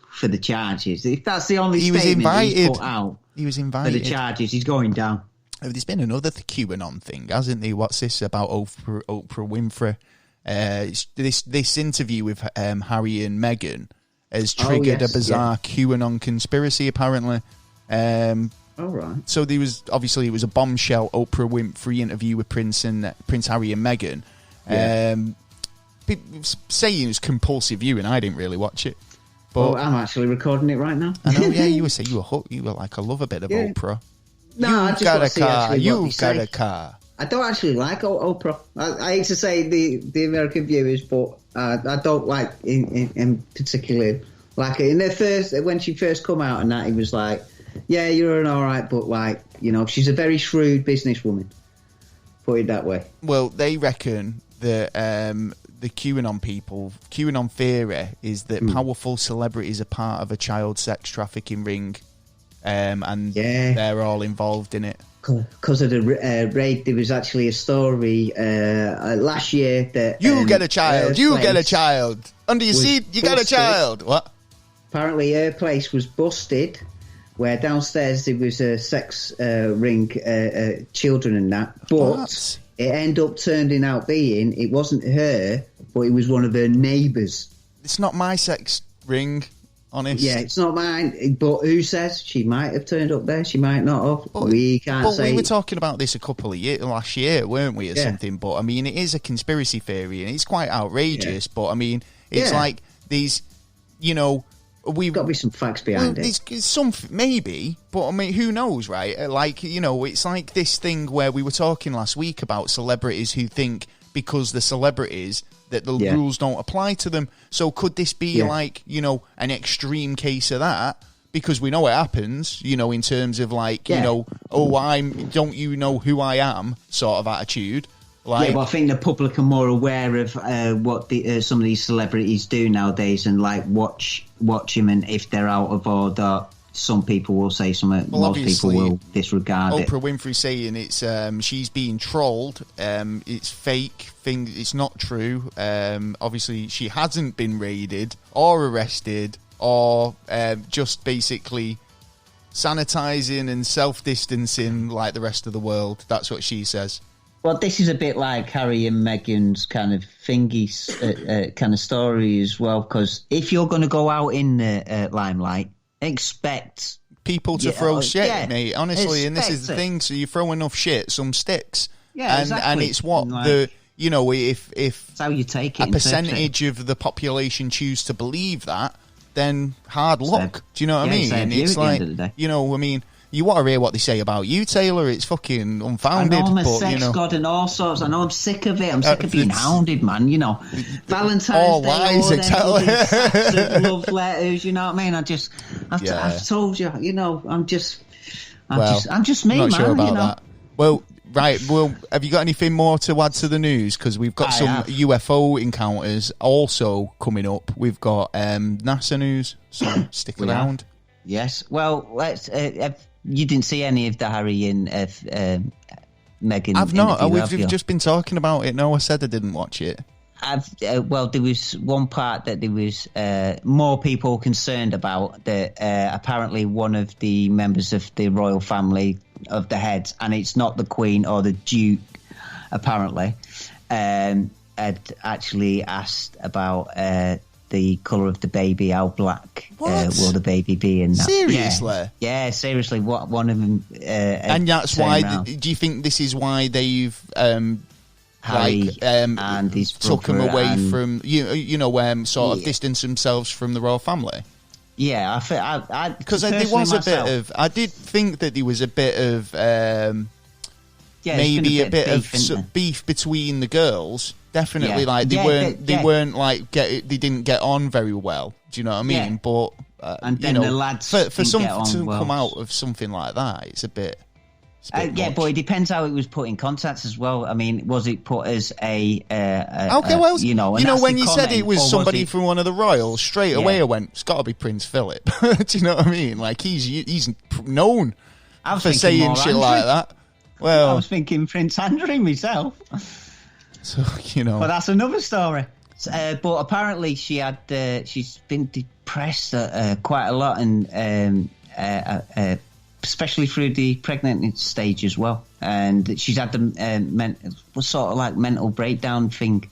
for the charges. If that's the only statement he's put out, he was invited for the charges. He's going down. There's been another QAnon thing, hasn't there? What's this about Oprah Winfrey? This interview with Harry and Meghan has triggered a bizarre QAnon conspiracy, apparently. All right. So there was obviously, it was a bombshell Oprah Winfrey interview with Prince Harry and Meghan. People saying it was compulsive viewing. I didn't really watch it. But I'm actually recording it right now. I know. Yeah, you were hooked. You were like, I love a bit of Oprah. No, You've got a car. You've got a car. I don't actually like Oprah. I hate to say the American viewers, but I don't like in particular like in their first when she first come out and that he was like, yeah, you're an all right, but like she's a very shrewd businesswoman. Put it that way. Well, they reckon that the QAnon theory is that powerful celebrities are part of a child sex trafficking ring, and they're all involved in it. Because of the raid, there was actually a story last year that you get a child, under your seat, you got a child. What? Apparently, her place was busted, where downstairs there was a sex ring, children and that. But it ended up turning out being it wasn't her, but it was one of her neighbours. It's not my sex ring. Honest. Yeah, it's not mine, but who says she might have turned up there? She might not have. We can't say. We were talking about this a couple of years last year, weren't we, or something? But I mean, it is a conspiracy theory, and it's quite outrageous. But I mean, it's like these, we've got to be some facts behind it. There's some maybe, but I mean, who knows, right? Like it's like this thing where we were talking last week about celebrities who think because they're celebrities that the rules don't apply to them. So could this be like, an extreme case of that? Because we know it happens, in terms of like, don't you know who I am sort of attitude. Like, but I think the public are more aware of what some of these celebrities do nowadays and like watch them, and if they're out of order, some people will say something. Well, most people will disregard it. Oprah Winfrey saying it's she's being trolled. It's fake thing. It's not true. Obviously, she hasn't been raided or arrested or just basically sanitizing and self-distancing like the rest of the world. That's what she says. Well, this is a bit like Harry and Meghan's kind of thingy kind of story as well. Because if you're going to go out in the limelight, expect people to throw shit, mate. Honestly, and this is the thing. So you throw enough shit, some sticks. Yeah, exactly. And it's what if it's how you take it. A percentage of the population choose to believe that, then hard luck. Do you know what I mean? And it's like, I mean, you want to hear what they say about you, Taylor. It's fucking unfounded. I know I'm a sex god and all sorts. I know I'm sick of it. I'm sick of being hounded, man. Valentine's all Day, lies, exactly. Love letters. You know what I mean? I've told you. I'm just me, not man. Sure about that. Well, right. Well, have you got anything more to add to the news? Because we've got some UFO encounters also coming up. We've got NASA news. So stick around. Yes. Well, let's. You didn't see any of the Harry and Meghan? I've not. We've just been talking about it. No, I said I didn't watch it. Well, there was one part that there was more people concerned about. That apparently one of the members of the royal family of the heads, and it's not the Queen or the Duke, apparently, had actually asked about the colour of the baby, how black will the baby be? And that. Seriously? Yeah, seriously. What one of them? And that's why. Do you think this is why they've Harry and his took them away from sort of distanced themselves from the royal family? Yeah, because there was a bit of. I did think that there was a bit of maybe a bit of beef between the girls. Definitely, like they weren't like they didn't get on very well. Do you know what I mean? Yeah. But and then the lads for something to come out of something like that, it's a bit. But it depends how it was put in context as well. I mean, was it put as a okay? Well, when you said it was somebody from one of the royals, straight away I went, it's got to be Prince Philip. Do you know what I mean? Like he's known for saying shit like that. Well, I was thinking Prince Andrew myself. So but that's another story. But apparently she's been depressed quite a lot, and especially through the pregnant stage as well. And she's had the sort of like mental breakdown thing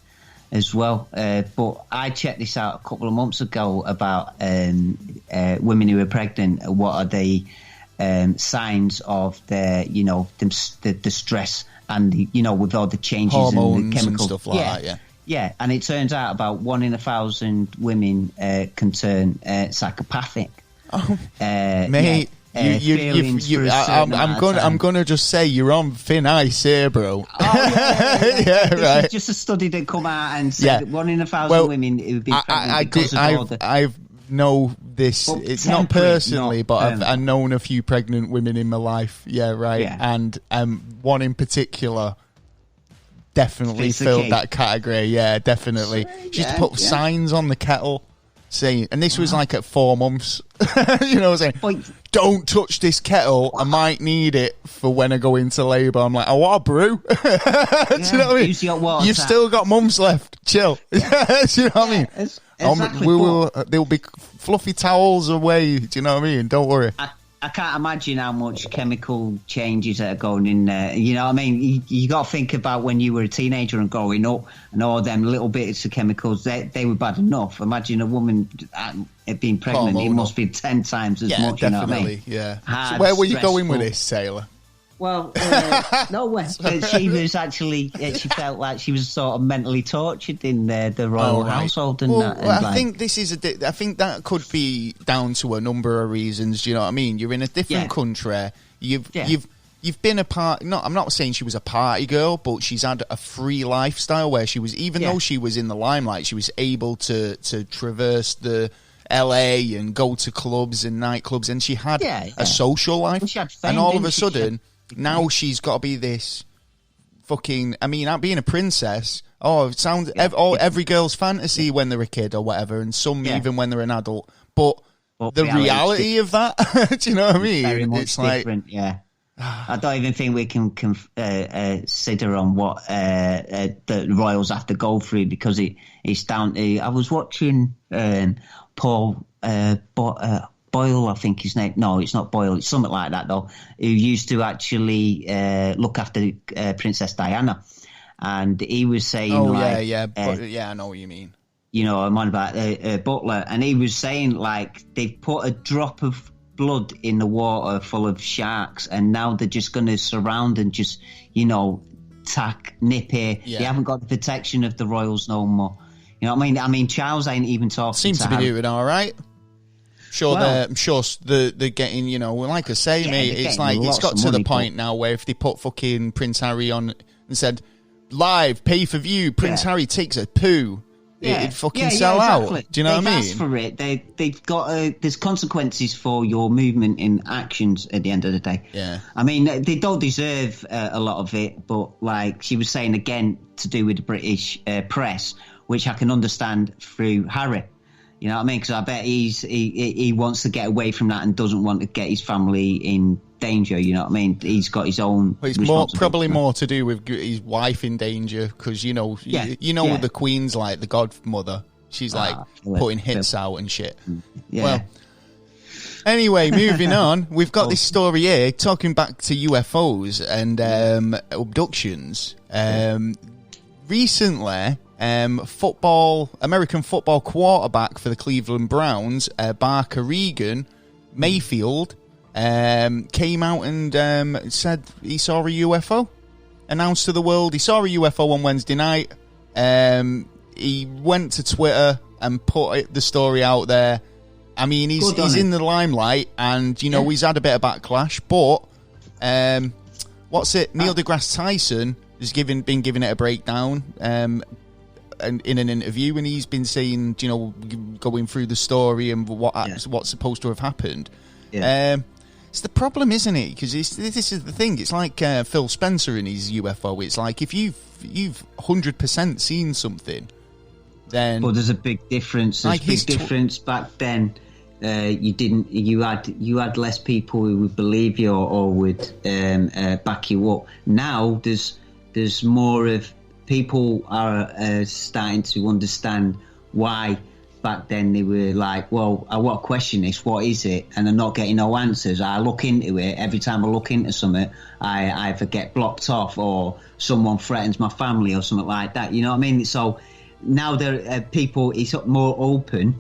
as well. But I checked this out a couple of months ago about women who are pregnant. What are the signs of their, the stress and with all the changes hormones and the chemicals and stuff like that. Yeah, and it turns out about 1 in 1,000 women can turn psychopathic. Oh, mate. I'm gonna just say you're on thin ice here, bro. Right. Just a study that come out and said 1 in 1,000 women who would be pregnant I've know this. But it's not personally, but I've known a few pregnant women in my life. And 1 in particular definitely filled that category. Yeah, definitely. She just put signs on the kettle saying, and this was like at 4 months. You know what I'm saying? Don't touch this kettle. I might need it for when I go into labour. I'm like, I want a brew. Do you know what I mean? You've still got months left. Chill. Do you know what I mean? Exactly. There'll be fluffy towels away. Do you know what I mean? Don't worry. I can't imagine how much chemical changes that are going in there. You know what I mean? You got to think about when you were a teenager and growing up, and all them little bits of chemicals, they were bad enough. Imagine a woman being pregnant, it must be 10 times as much. Definitely, you know what I mean? Yeah. So where were you going with this, Sailor? Well, nowhere. She was actually, she felt like she was sort of mentally tortured in the royal household. And I think this is I think that could be down to a number of reasons. Do you know what I mean? You're in a different country. You've been a part. No, I'm not saying she was a party girl, but she's had a free lifestyle where she was, even though she was in the limelight, she was able to traverse the LA and go to clubs and nightclubs, and she had a social life. And all of a sudden, now she's got to be this fucking. I mean, being a princess. Oh, it sounds every girl's fantasy when they're a kid or whatever, and some even when they're an adult. But the reality of that, do you know what I mean? Very much different. I don't even think we can consider on what the royals have to go through, because it's down to. I was watching Paul Boyle, I think his name. No, it's not Boyle. It's something like that, though. Who used to actually look after Princess Diana, and he was saying, I know what you mean. You know, I'm on about Butler, and he was saying like they've put a drop of blood in the water full of sharks, and now they're just going to surround and just, you know, nip here. They haven't got the protection of the royals no more. You know what I mean? I mean, Charles ain't even talking. Seems to be doing all right. I'm sure they're getting, you know, like I say, mate, it's like it's got to the point now where if they put fucking Prince Harry on and said, live, pay for view, Prince Harry takes a poo, it'd fucking sell out. Do you know what I mean? Asked for it. They've got, there's consequences for your movement in actions at the end of the day. Yeah. I mean, they don't deserve a lot of it, but like she was saying again, to do with the British press, which I can understand through Harry. You know what I mean? Because I bet he wants to get away from that and doesn't want to get his family in danger. You know what I mean? He's got his own. Well, it's probably more to do with his wife in danger, because you know the Queen's like the godmother. She's like putting hits out and shit. Yeah. Well, anyway, moving on. We've got this story here talking back to UFOs and abductions. Recently. American football quarterback for the Cleveland Browns, Barker Regan Mayfield, came out and said he saw a UFO. Announced to the world he saw a UFO on Wednesday night. He went to Twitter and put the story out there. I mean, he's in the limelight, and you know he's had a bit of backlash. But Neil deGrasse Tyson has been giving it a breakdown. In an interview, and he's been saying, you know, going through the story and what's supposed to have happened. It's the problem, isn't it? Because this is the thing. It's like Phil Spencer in his UFO. It's like if you've 100% seen something, then. Well, there's a big difference. There's a big difference back then. You had less people who would believe you or would back you up. Now there's more of. People are starting to understand why back then they were like, well, I want to question this. What is it? And they're not getting no answers. I look into it. Every time I look into something, I either get blocked off or someone threatens my family or something like that. You know what I mean? So now people is more open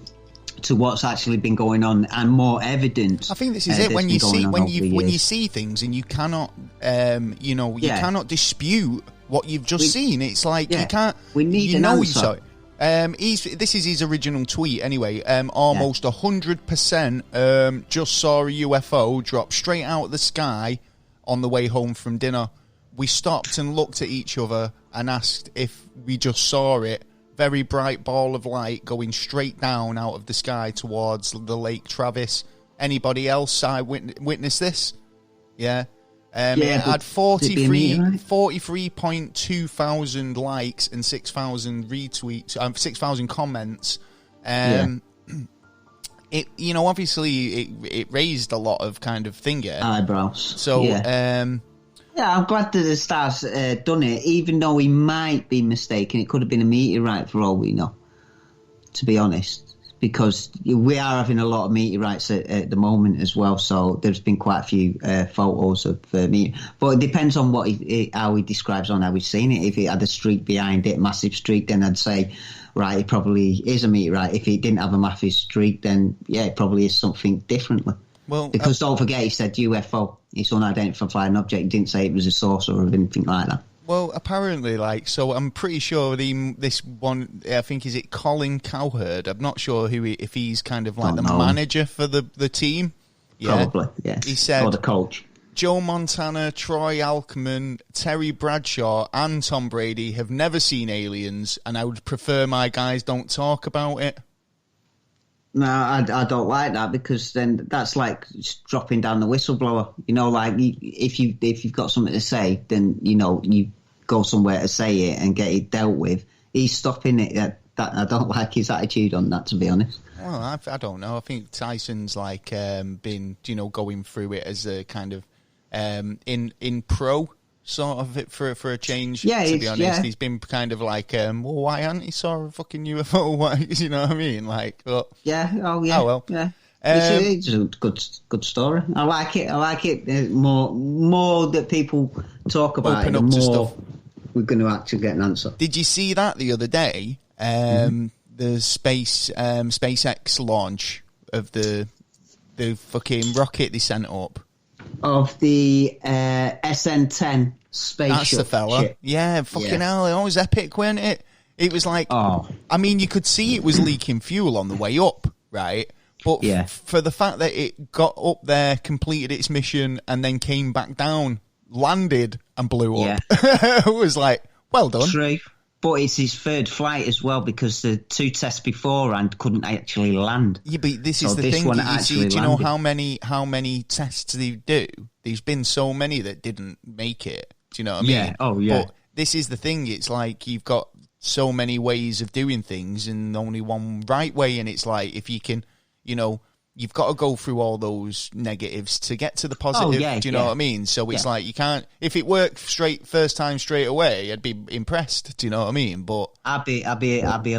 to what's actually been going on and more evidence. I think this is it. When you see things and you cannot, cannot dispute what you've just seen. It's like you can't. We need an answer. This is his original tweet anyway. Almost 100% just saw a UFO drop straight out of the sky on the way home from dinner. We stopped and looked at each other and asked if we just saw it. Very bright ball of light going straight down out of the sky towards the Lake Travis. Anybody else witness this? Yeah. It had 43.2 thousand likes and 6,000 retweets, 6,000 comments. It, obviously it raised a lot of kind of eyebrows. So, I'm glad that the Star's done it, even though he might be mistaken. It could have been a meteorite for all we know, to be honest, because we are having a lot of meteorites at the moment as well. So there's been quite a few photos of meteor. But it depends on how he describes on how we've seen it. If it had a streak behind it, massive streak, then I'd say, right, it probably is a meteorite. If it didn't have a massive streak, then, it probably is something differently. Well, because don't forget, he said UFO. It's unidentified flying object. He didn't say it was a saucer or anything like that. Well, apparently, so I'm pretty sure this one, I think, is it Colin Cowherd? I'm not sure if he's kind of like manager for the team. Yeah. Probably, yes. He said, or the coach. Joe Montana, Troy Alkerman, Terry Bradshaw and Tom Brady have never seen aliens, and I would prefer my guys don't talk about it. No, I don't like that, because then that's like dropping down the whistleblower. Like if you've got something to say, then you go somewhere to say it and get it dealt with. He's stopping it. That I don't like his attitude on that, to be honest. Well, I don't know. I think Tyson's been going through it as a kind of in pro sort of it for a change. Yeah, to be honest, he's been kind of like, well, why hadn't he saw a fucking UFO? Why, you know what I mean? Oh well, yeah. It's a good story. I like it. More that people talk about it, the more we're going to actually get an answer. Did you see that the other day? The SpaceX launch of the fucking rocket they sent up. Of the SN10 spaceship. That's the fella. Ship. Yeah, fucking hell. It was epic, wasn't it? It was like, I mean, you could see it was leaking fuel on the way up, right? But for the fact that it got up there, completed its mission, and then came back down, landed, and blew up, it was like, well done. True. But it's his third flight as well, because the two tests beforehand couldn't actually land. Yeah, but this is the thing. Do you know how many tests they do? There's been so many that didn't make it. Do you know what I mean? Yeah. Oh, yeah. But this is the thing. It's like you've got so many ways of doing things and only one right way. And it's like, if you can, you've got to go through all those negatives to get to the positive. Do you know what I mean? So it's like, you can't, if it worked first time straight away, I'd be impressed. Do you know what I mean? But I'd be a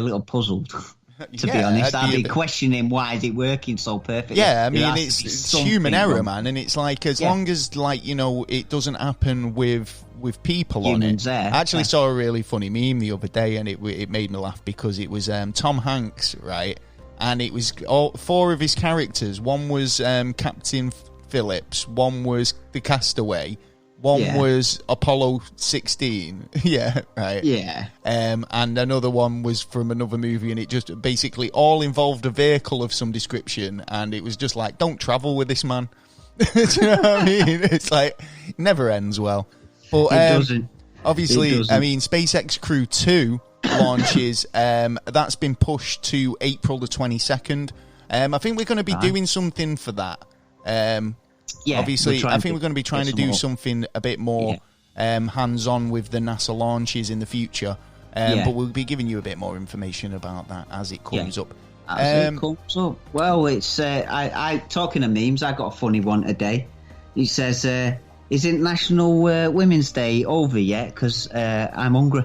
little puzzled. To be honest, I'd be questioning why is it working so perfectly. Yeah, I mean, it's human error, man, and it's like, as long as it doesn't happen with people humans on it. I actually saw a really funny meme the other day, and it made me laugh, because it was Tom Hanks, right? And it was all four of his characters. One was Captain Phillips, one was the Castaway, one was Apollo 16. Yeah, right. Yeah. And another one was from another movie, and it just basically all involved a vehicle of some description, and it was just like, don't travel with this man. Do you know what I mean? It's like, it never ends well. But it doesn't. Obviously, I mean, SpaceX Crew 2 launches, that's been pushed to April the 22nd. I think we're going to be doing something for that. Obviously, I think we're going to be trying to do something a bit more hands-on with the NASA launches in the future. But we'll be giving you a bit more information about that as it comes up. As it comes up. Well, it's I talking of memes, I got a funny one today. He says, is International Women's Day over yet? Because I'm hungry.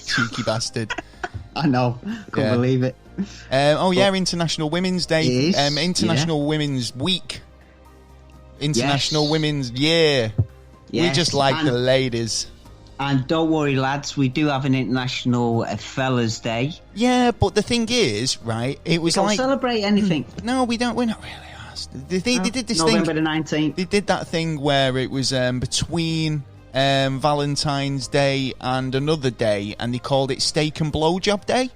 Cheeky bastard. I know. Couldn't believe it. International Women's Day. International Women's Week. International Women's Year. We just like the ladies. And don't worry, lads, we do have an International Fellas Day. Yeah, but the thing is, right, it was we don't celebrate anything. No, we don't. We're not really asked. They did this November the 19th. They did that thing where it was between Valentine's Day, and another day, and they called it Steak and Blowjob Day.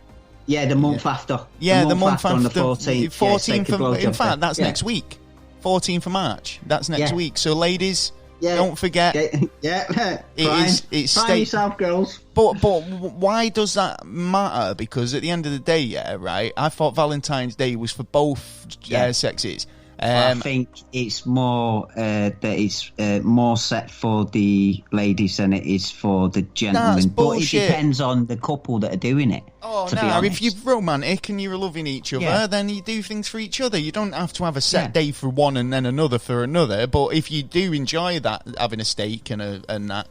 Yeah, the month after. Yeah, the month after on the 14th. 14th in fact, that's next week. 14th of March. That's next week. So, ladies, don't forget. It's Prime yourself, girls. But why does that matter? Because at the end of the day, right, I thought Valentine's Day was for both sexes. I think it's more that it's more set for the ladies than it is for the gentlemen. But it depends on the couple that are doing it. Oh, no, if you're romantic and you're loving each other, then you do things for each other. You don't have to have a set day for one and then another for another. But if you do enjoy that, having a steak and that,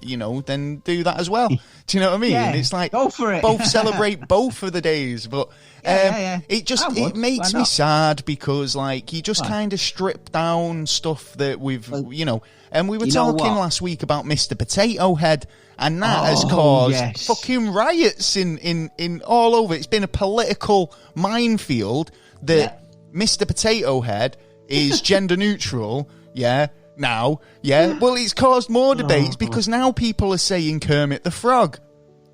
then do that as well. Do you know what I mean? Yeah, it's like, go for it. Both celebrate both of the days. But it makes me sad because, like, you just kind of strip down stuff that we've, and we were talking last week about Mr. Potato Head. And that has caused fucking riots in all over. It's been a political minefield that Mr. Potato Head is gender neutral. Now. Well, it's caused more debates because now people are saying Kermit the Frog.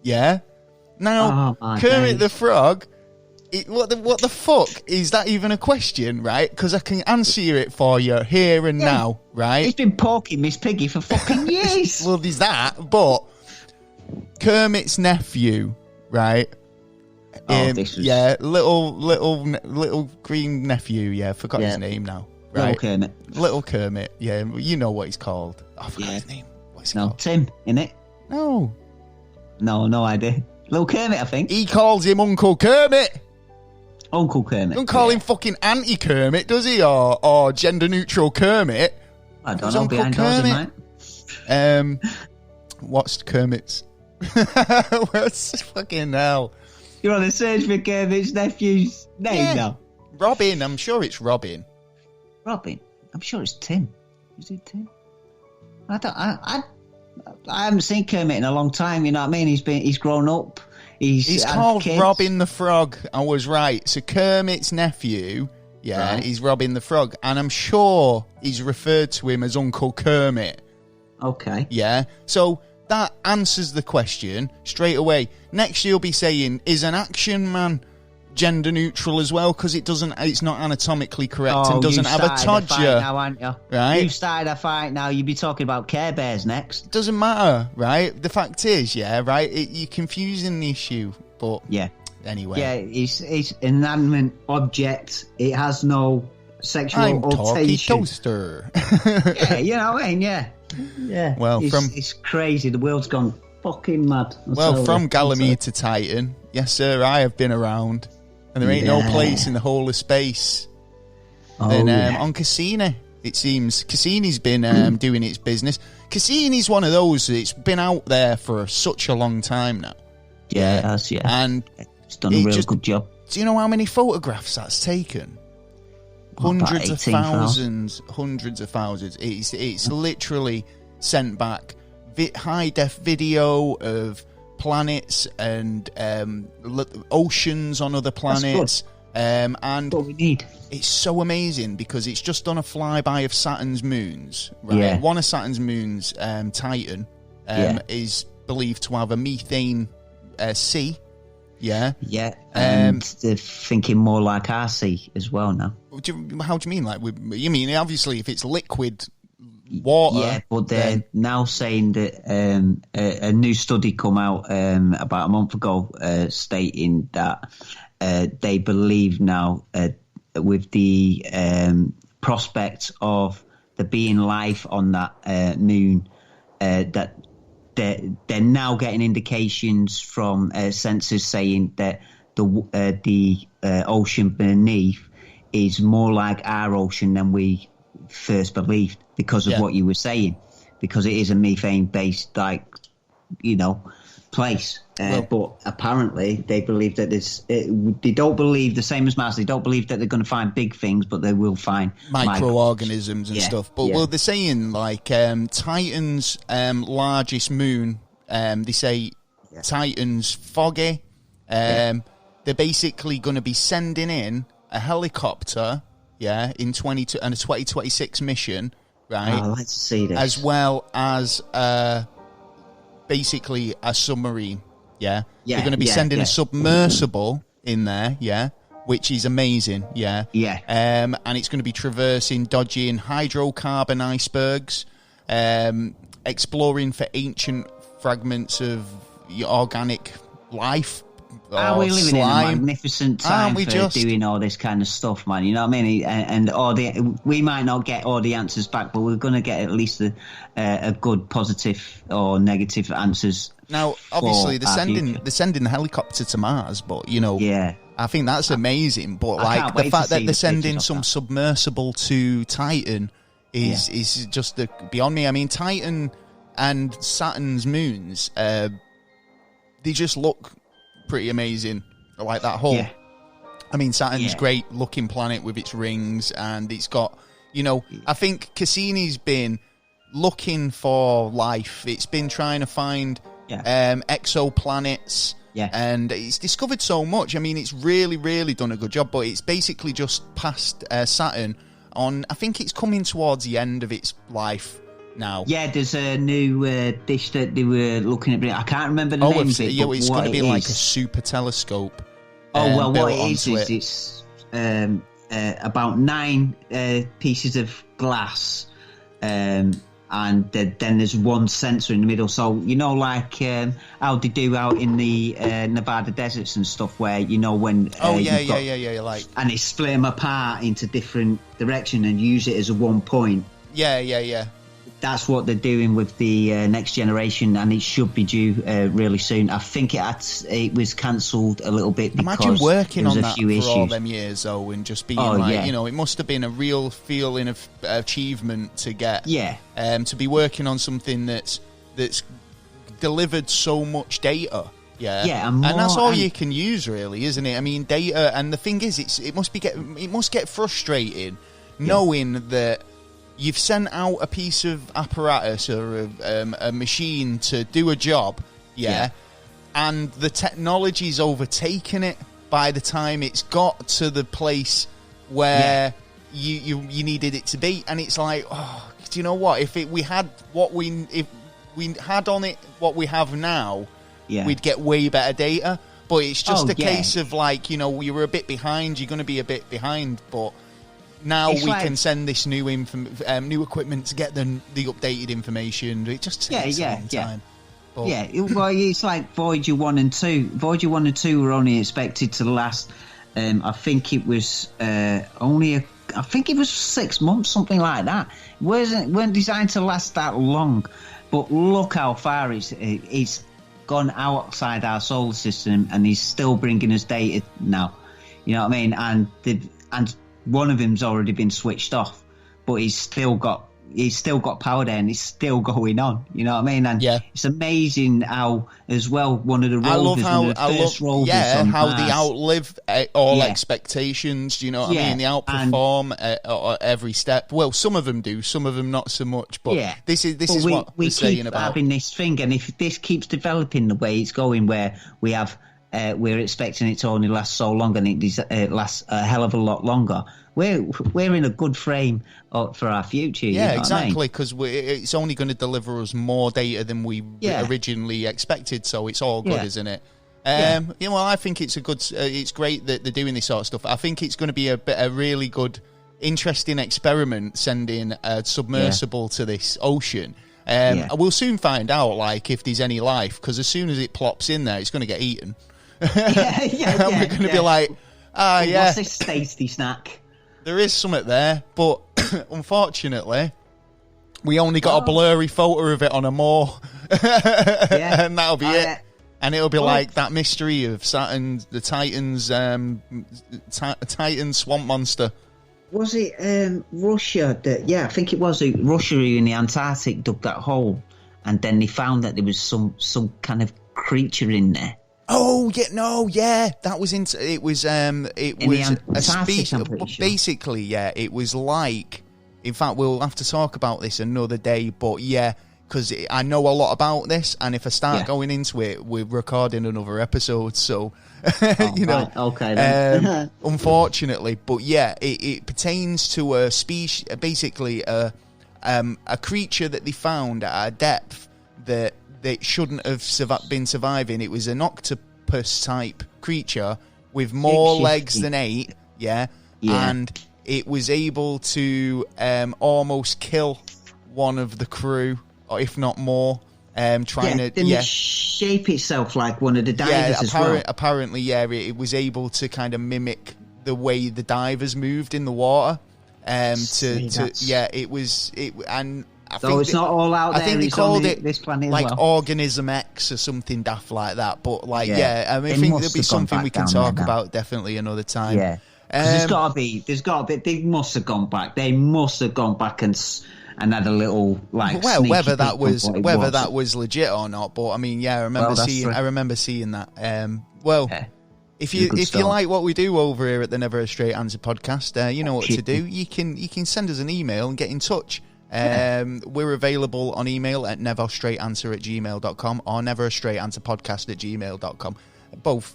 Now, Kermit the Frog, what the fuck? Is that even a question, right? Because I can answer it for you here and now, right? He's been poking Miss Piggy for fucking years. Well, there's that, but Kermit's nephew, right? Little green nephew. Forgot his name now. Right, Little Kermit. Yeah, you know what he's called. I forgot his name. What's he called? Tim, innit? No, idea. Little Kermit, I think. He calls him Uncle Kermit. Uncle Kermit. Don't call him fucking Auntie Kermit, does he? Or gender neutral Kermit. I don't know. Behind doors, mate. What's Kermit's? What's fucking hell? You're on the search for Kermit's nephew's name now. Robin. I'm sure it's Robin. Robin. I'm sure it's Tim. Is it Tim? I haven't seen Kermit in a long time. You know what I mean? He's grown up. He's called kids. Robin the Frog. I was right. So Kermit's nephew, he's Robin the Frog, and I'm sure he's referred to him as Uncle Kermit. Okay. Yeah. So that answers the question straight away. Next, you'll be saying, is an action man gender neutral as well? Because it's not anatomically correct and doesn't have a todger. Now, aren't you? Right? You've started a fight now. You'll be talking about Care Bears next. Doesn't matter, right? The fact is, right? You're confusing the issue, but anyway. Yeah, it's inanimate object. It has no sexual alteration. Toaster. You know what I mean? Yeah. Well, it's crazy. The world's gone fucking mad. From Ganymede to Titan, yes, sir. I have been around, and there ain't no place in the whole of space. On Cassini, it seems Cassini's been doing its business. Cassini's one of those that's been out there for such a long time now. Yeah, it has. Yeah, and it's done a really good job. Do you know how many photographs that's taken? Hundreds of thousands. It's literally sent back high def video of planets and oceans on other planets. And what we need. It's so amazing because it's just done a flyby of Saturn's moons. Right, one of Saturn's moons, Titan, is believed to have a methane sea. And they're thinking more like our sea as well now. How do you mean? Like, you mean obviously if it's liquid water? Yeah, but they're now saying that a new study come out about a month ago stating that they believe now with the prospect of there being life on that moon that they're now getting indications from sensors saying that the ocean beneath is more like our ocean than we first believed because of what you were saying, because it is a methane-based, place. But apparently they believe that they don't believe the same as Mars. They don't believe that they're going to find big things, but they will find microorganisms and stuff. But they're saying like Titan's largest moon. They say Titan's foggy. They're basically going to be sending in a helicopter, in 2026 mission, right? Oh, I'd like to see this. As well as basically a submarine. Yeah, they're going to be sending a submersible in there. Yeah, which is amazing. Yeah, and it's going to be traversing, dodging hydrocarbon icebergs, exploring for ancient fragments of organic life. We're living in a magnificent time for doing all this kind of stuff, man. You know what I mean? And we might not get all the answers back, but we're going to get at least a good positive or negative answers. Now, obviously, they're sending the helicopter to Mars, but I think that's amazing. But like the fact that they're sending some submersible to Titan is just beyond me. I mean, Titan and Saturn's moons, they just look pretty amazing. Like that whole I mean, Saturn's great looking planet with its rings, and it's got, I think Cassini's been looking for life. It's been trying to find exoplanets, and it's discovered so much. I mean, it's really, really done a good job, but it's basically just past Saturn on, I think it's coming towards the end of its life now. Yeah, there's a new dish that they were looking at. I can't remember the name of it. Yeah, it's going to be like a super telescope. What it is it's about 9 pieces of glass, and then there's one sensor in the middle. So like how they do out in the Nevada deserts and stuff, where when like, and they split them apart into different direction and use it as a one point. Yeah. That's what they're doing with the next generation, and it should be due really soon. I think it was cancelled a little bit because imagine working there was on a that few for issues. all them years, though, and just being it must have been a real feeling of achievement to get. To be working on something that's delivered so much data. And that's all you can use, really, isn't it? I mean, data, and the thing is, it must get frustrating knowing that you've sent out a piece of apparatus or a machine to do a job, and the technology's overtaken it by the time it's got to the place where you needed it to be, and it's like, do you know what? If we had what we had we have now, we'd get way better data. But it's just a case of like, you were a bit behind. You're going to be a bit behind, but now we can send this new new equipment to get the updated information. It just takes a long time. But it's like Voyager 1 and 2. Voyager 1 and 2 were only expected to last, I think it was I think it was 6 months, something like that. Weren't designed to last that long. But look how far it's gone outside our solar system, and he's still bringing us data now. You know what I mean? And one of them's already been switched off, but he's still got power there, and it's still going on. You know what I mean? And it's amazing how, as well, one of the rovers, how they outlive all expectations. Do you know what I mean? They outperform every step. Well, some of them do, some of them not so much. But this is what we're saying about having this thing, and if this keeps developing the way it's going, where we have. We're expecting it to only last so long, and it lasts a hell of a lot longer. We're in a good frame for our future. Yeah, exactly, because it's only going to deliver us more data than we originally expected. So it's all good, isn't it? I think it's it's great that they're doing this sort of stuff. I think it's going to be a really good, interesting experiment, sending a submersible to this ocean. We'll soon find out, like, if there's any life, because as soon as it plops in there, it's going to get eaten. And we're going to be like, what's this tasty snack? There is something there, but unfortunately, we only got a blurry photo of it on a moor, and that'll be it. And it'll be like that mystery of Saturn, the Titan's Titan swamp monster. Was it Russia that? Yeah, I think it was Russia who in the Antarctic dug that hole, and then they found that there was some kind of creature in there. Oh that was it was a species. Basically, it was like. In fact, we'll have to talk about this another day. But because I know a lot about this, and if I start going into it, we're recording another episode. So, right. Okay. Then. Unfortunately, but it pertains to a species, basically a creature that they found at a depth that that shouldn't have been surviving. It was an octopus type creature with more legs than 8, and it was able to almost kill one of the crew, or if not more. Didn't it shape itself like one of the divers as well? Apparently, it was able to kind of mimic the way the divers moved in the water. It was and I think it's not all out there. I think they called it this planet like as well. Organism X or something daft like that. But I think there'll be something we can talk about definitely another time. Yeah, there's got to be. They must have gone back. They must have gone back and had a little like. Well, whether that was legit or not, but I mean, I remember seeing that. If you like what we do over here at the Never a Straight Answer podcast, you know what to do. You can send us an email and get in touch. We're available on email at neverstraightanswer@gmail.com or neverstraightanswerpodcast@gmail.com. Both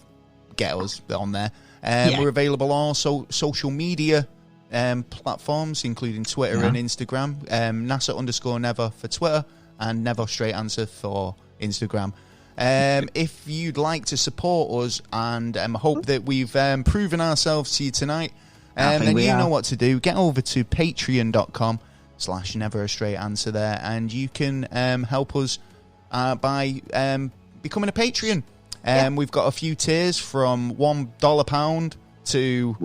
get us on there. We're available on also social media platforms, including Twitter and Instagram. NASA_Never for Twitter and Neverstraightanswer for Instagram. If you'd like to support us and hope that we've proven ourselves to you tonight, then you know what to do. Get over to patreon.com/neverstraightanswer there, and you can help us by becoming a Patreon. We've got a few tiers from $1 to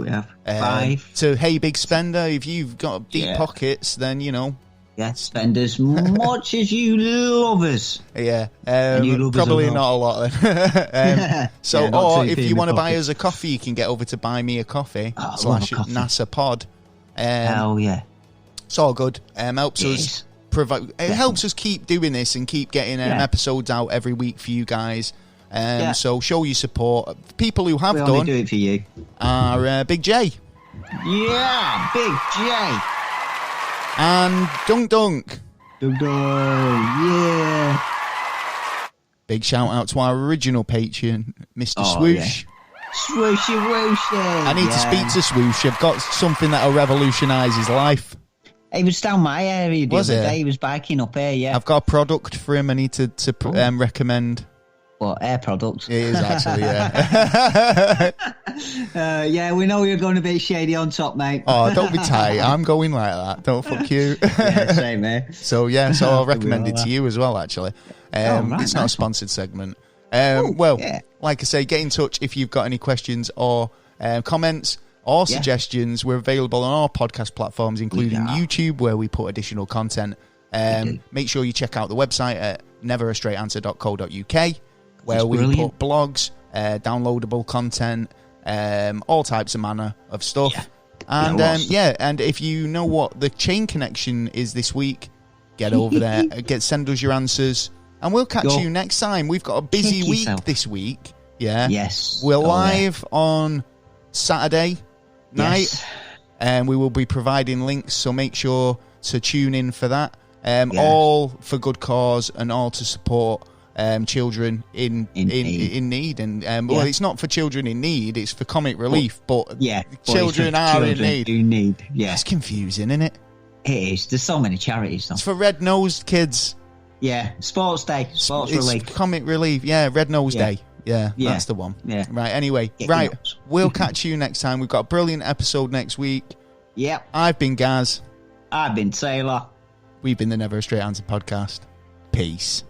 $5 to Hey Big Spender. If you've got deep pockets, then you know. Yeah, spend as much as you love us. Yeah, probably not a lot then. Or if you want to buy us a coffee, you can get over to Buy Me a Coffee /NASA Pod. Hell yeah. It's all good. Helps us provide. It helps us keep doing this and keep getting episodes out every week for you guys. So show your support. People who have we done only do it for you are Big J. Yeah, Big J. And Dunk. Dunk, yeah. Big shout out to our original patron, Mr. Swoosh. Yeah. Swooshy wooshy. I need to speak to Swoosh. I've got something that'll revolutionise his life. He was down my area the other day. He was biking up here, I've got a product for him I need to recommend. What, air products? It is actually, yeah. We know you're going to be shady on top, mate. Oh, don't be tight. I'm going like that. Don't fuck you. Same, mate. So I'll recommend it to you as well, actually. It's not a sponsored segment. Like I say, get in touch if you've got any questions or comments or suggestions. We're available on all podcast platforms, including YouTube, where we put additional content. Make sure you check out the website at neverstraightanswer.co.uk, where we put blogs, downloadable content, all types of manner of stuff. And if you know what the chain connection is this week, get over there, send us your answers, and we'll catch you next time. We've got a busy week this week. Yeah. Yes. We're live on Saturday night, and we will be providing links, so make sure to tune in for that. All for good cause and all to support children in need. And well, it's not for children in need, it's for comic relief, but children are in need. Do need. Yeah. It's confusing, isn't it? It is. There's so many charities though. It's for red-nosed kids. Yeah. Sports Day. Sports relief. Comic relief. Yeah, Red Nose Day. Yeah, that's the one. Yeah. Right, anyway. We'll catch you next time. We've got a brilliant episode next week. Yep. I've been Gaz. I've been Taylor. We've been the Never a Straight Answer podcast. Peace.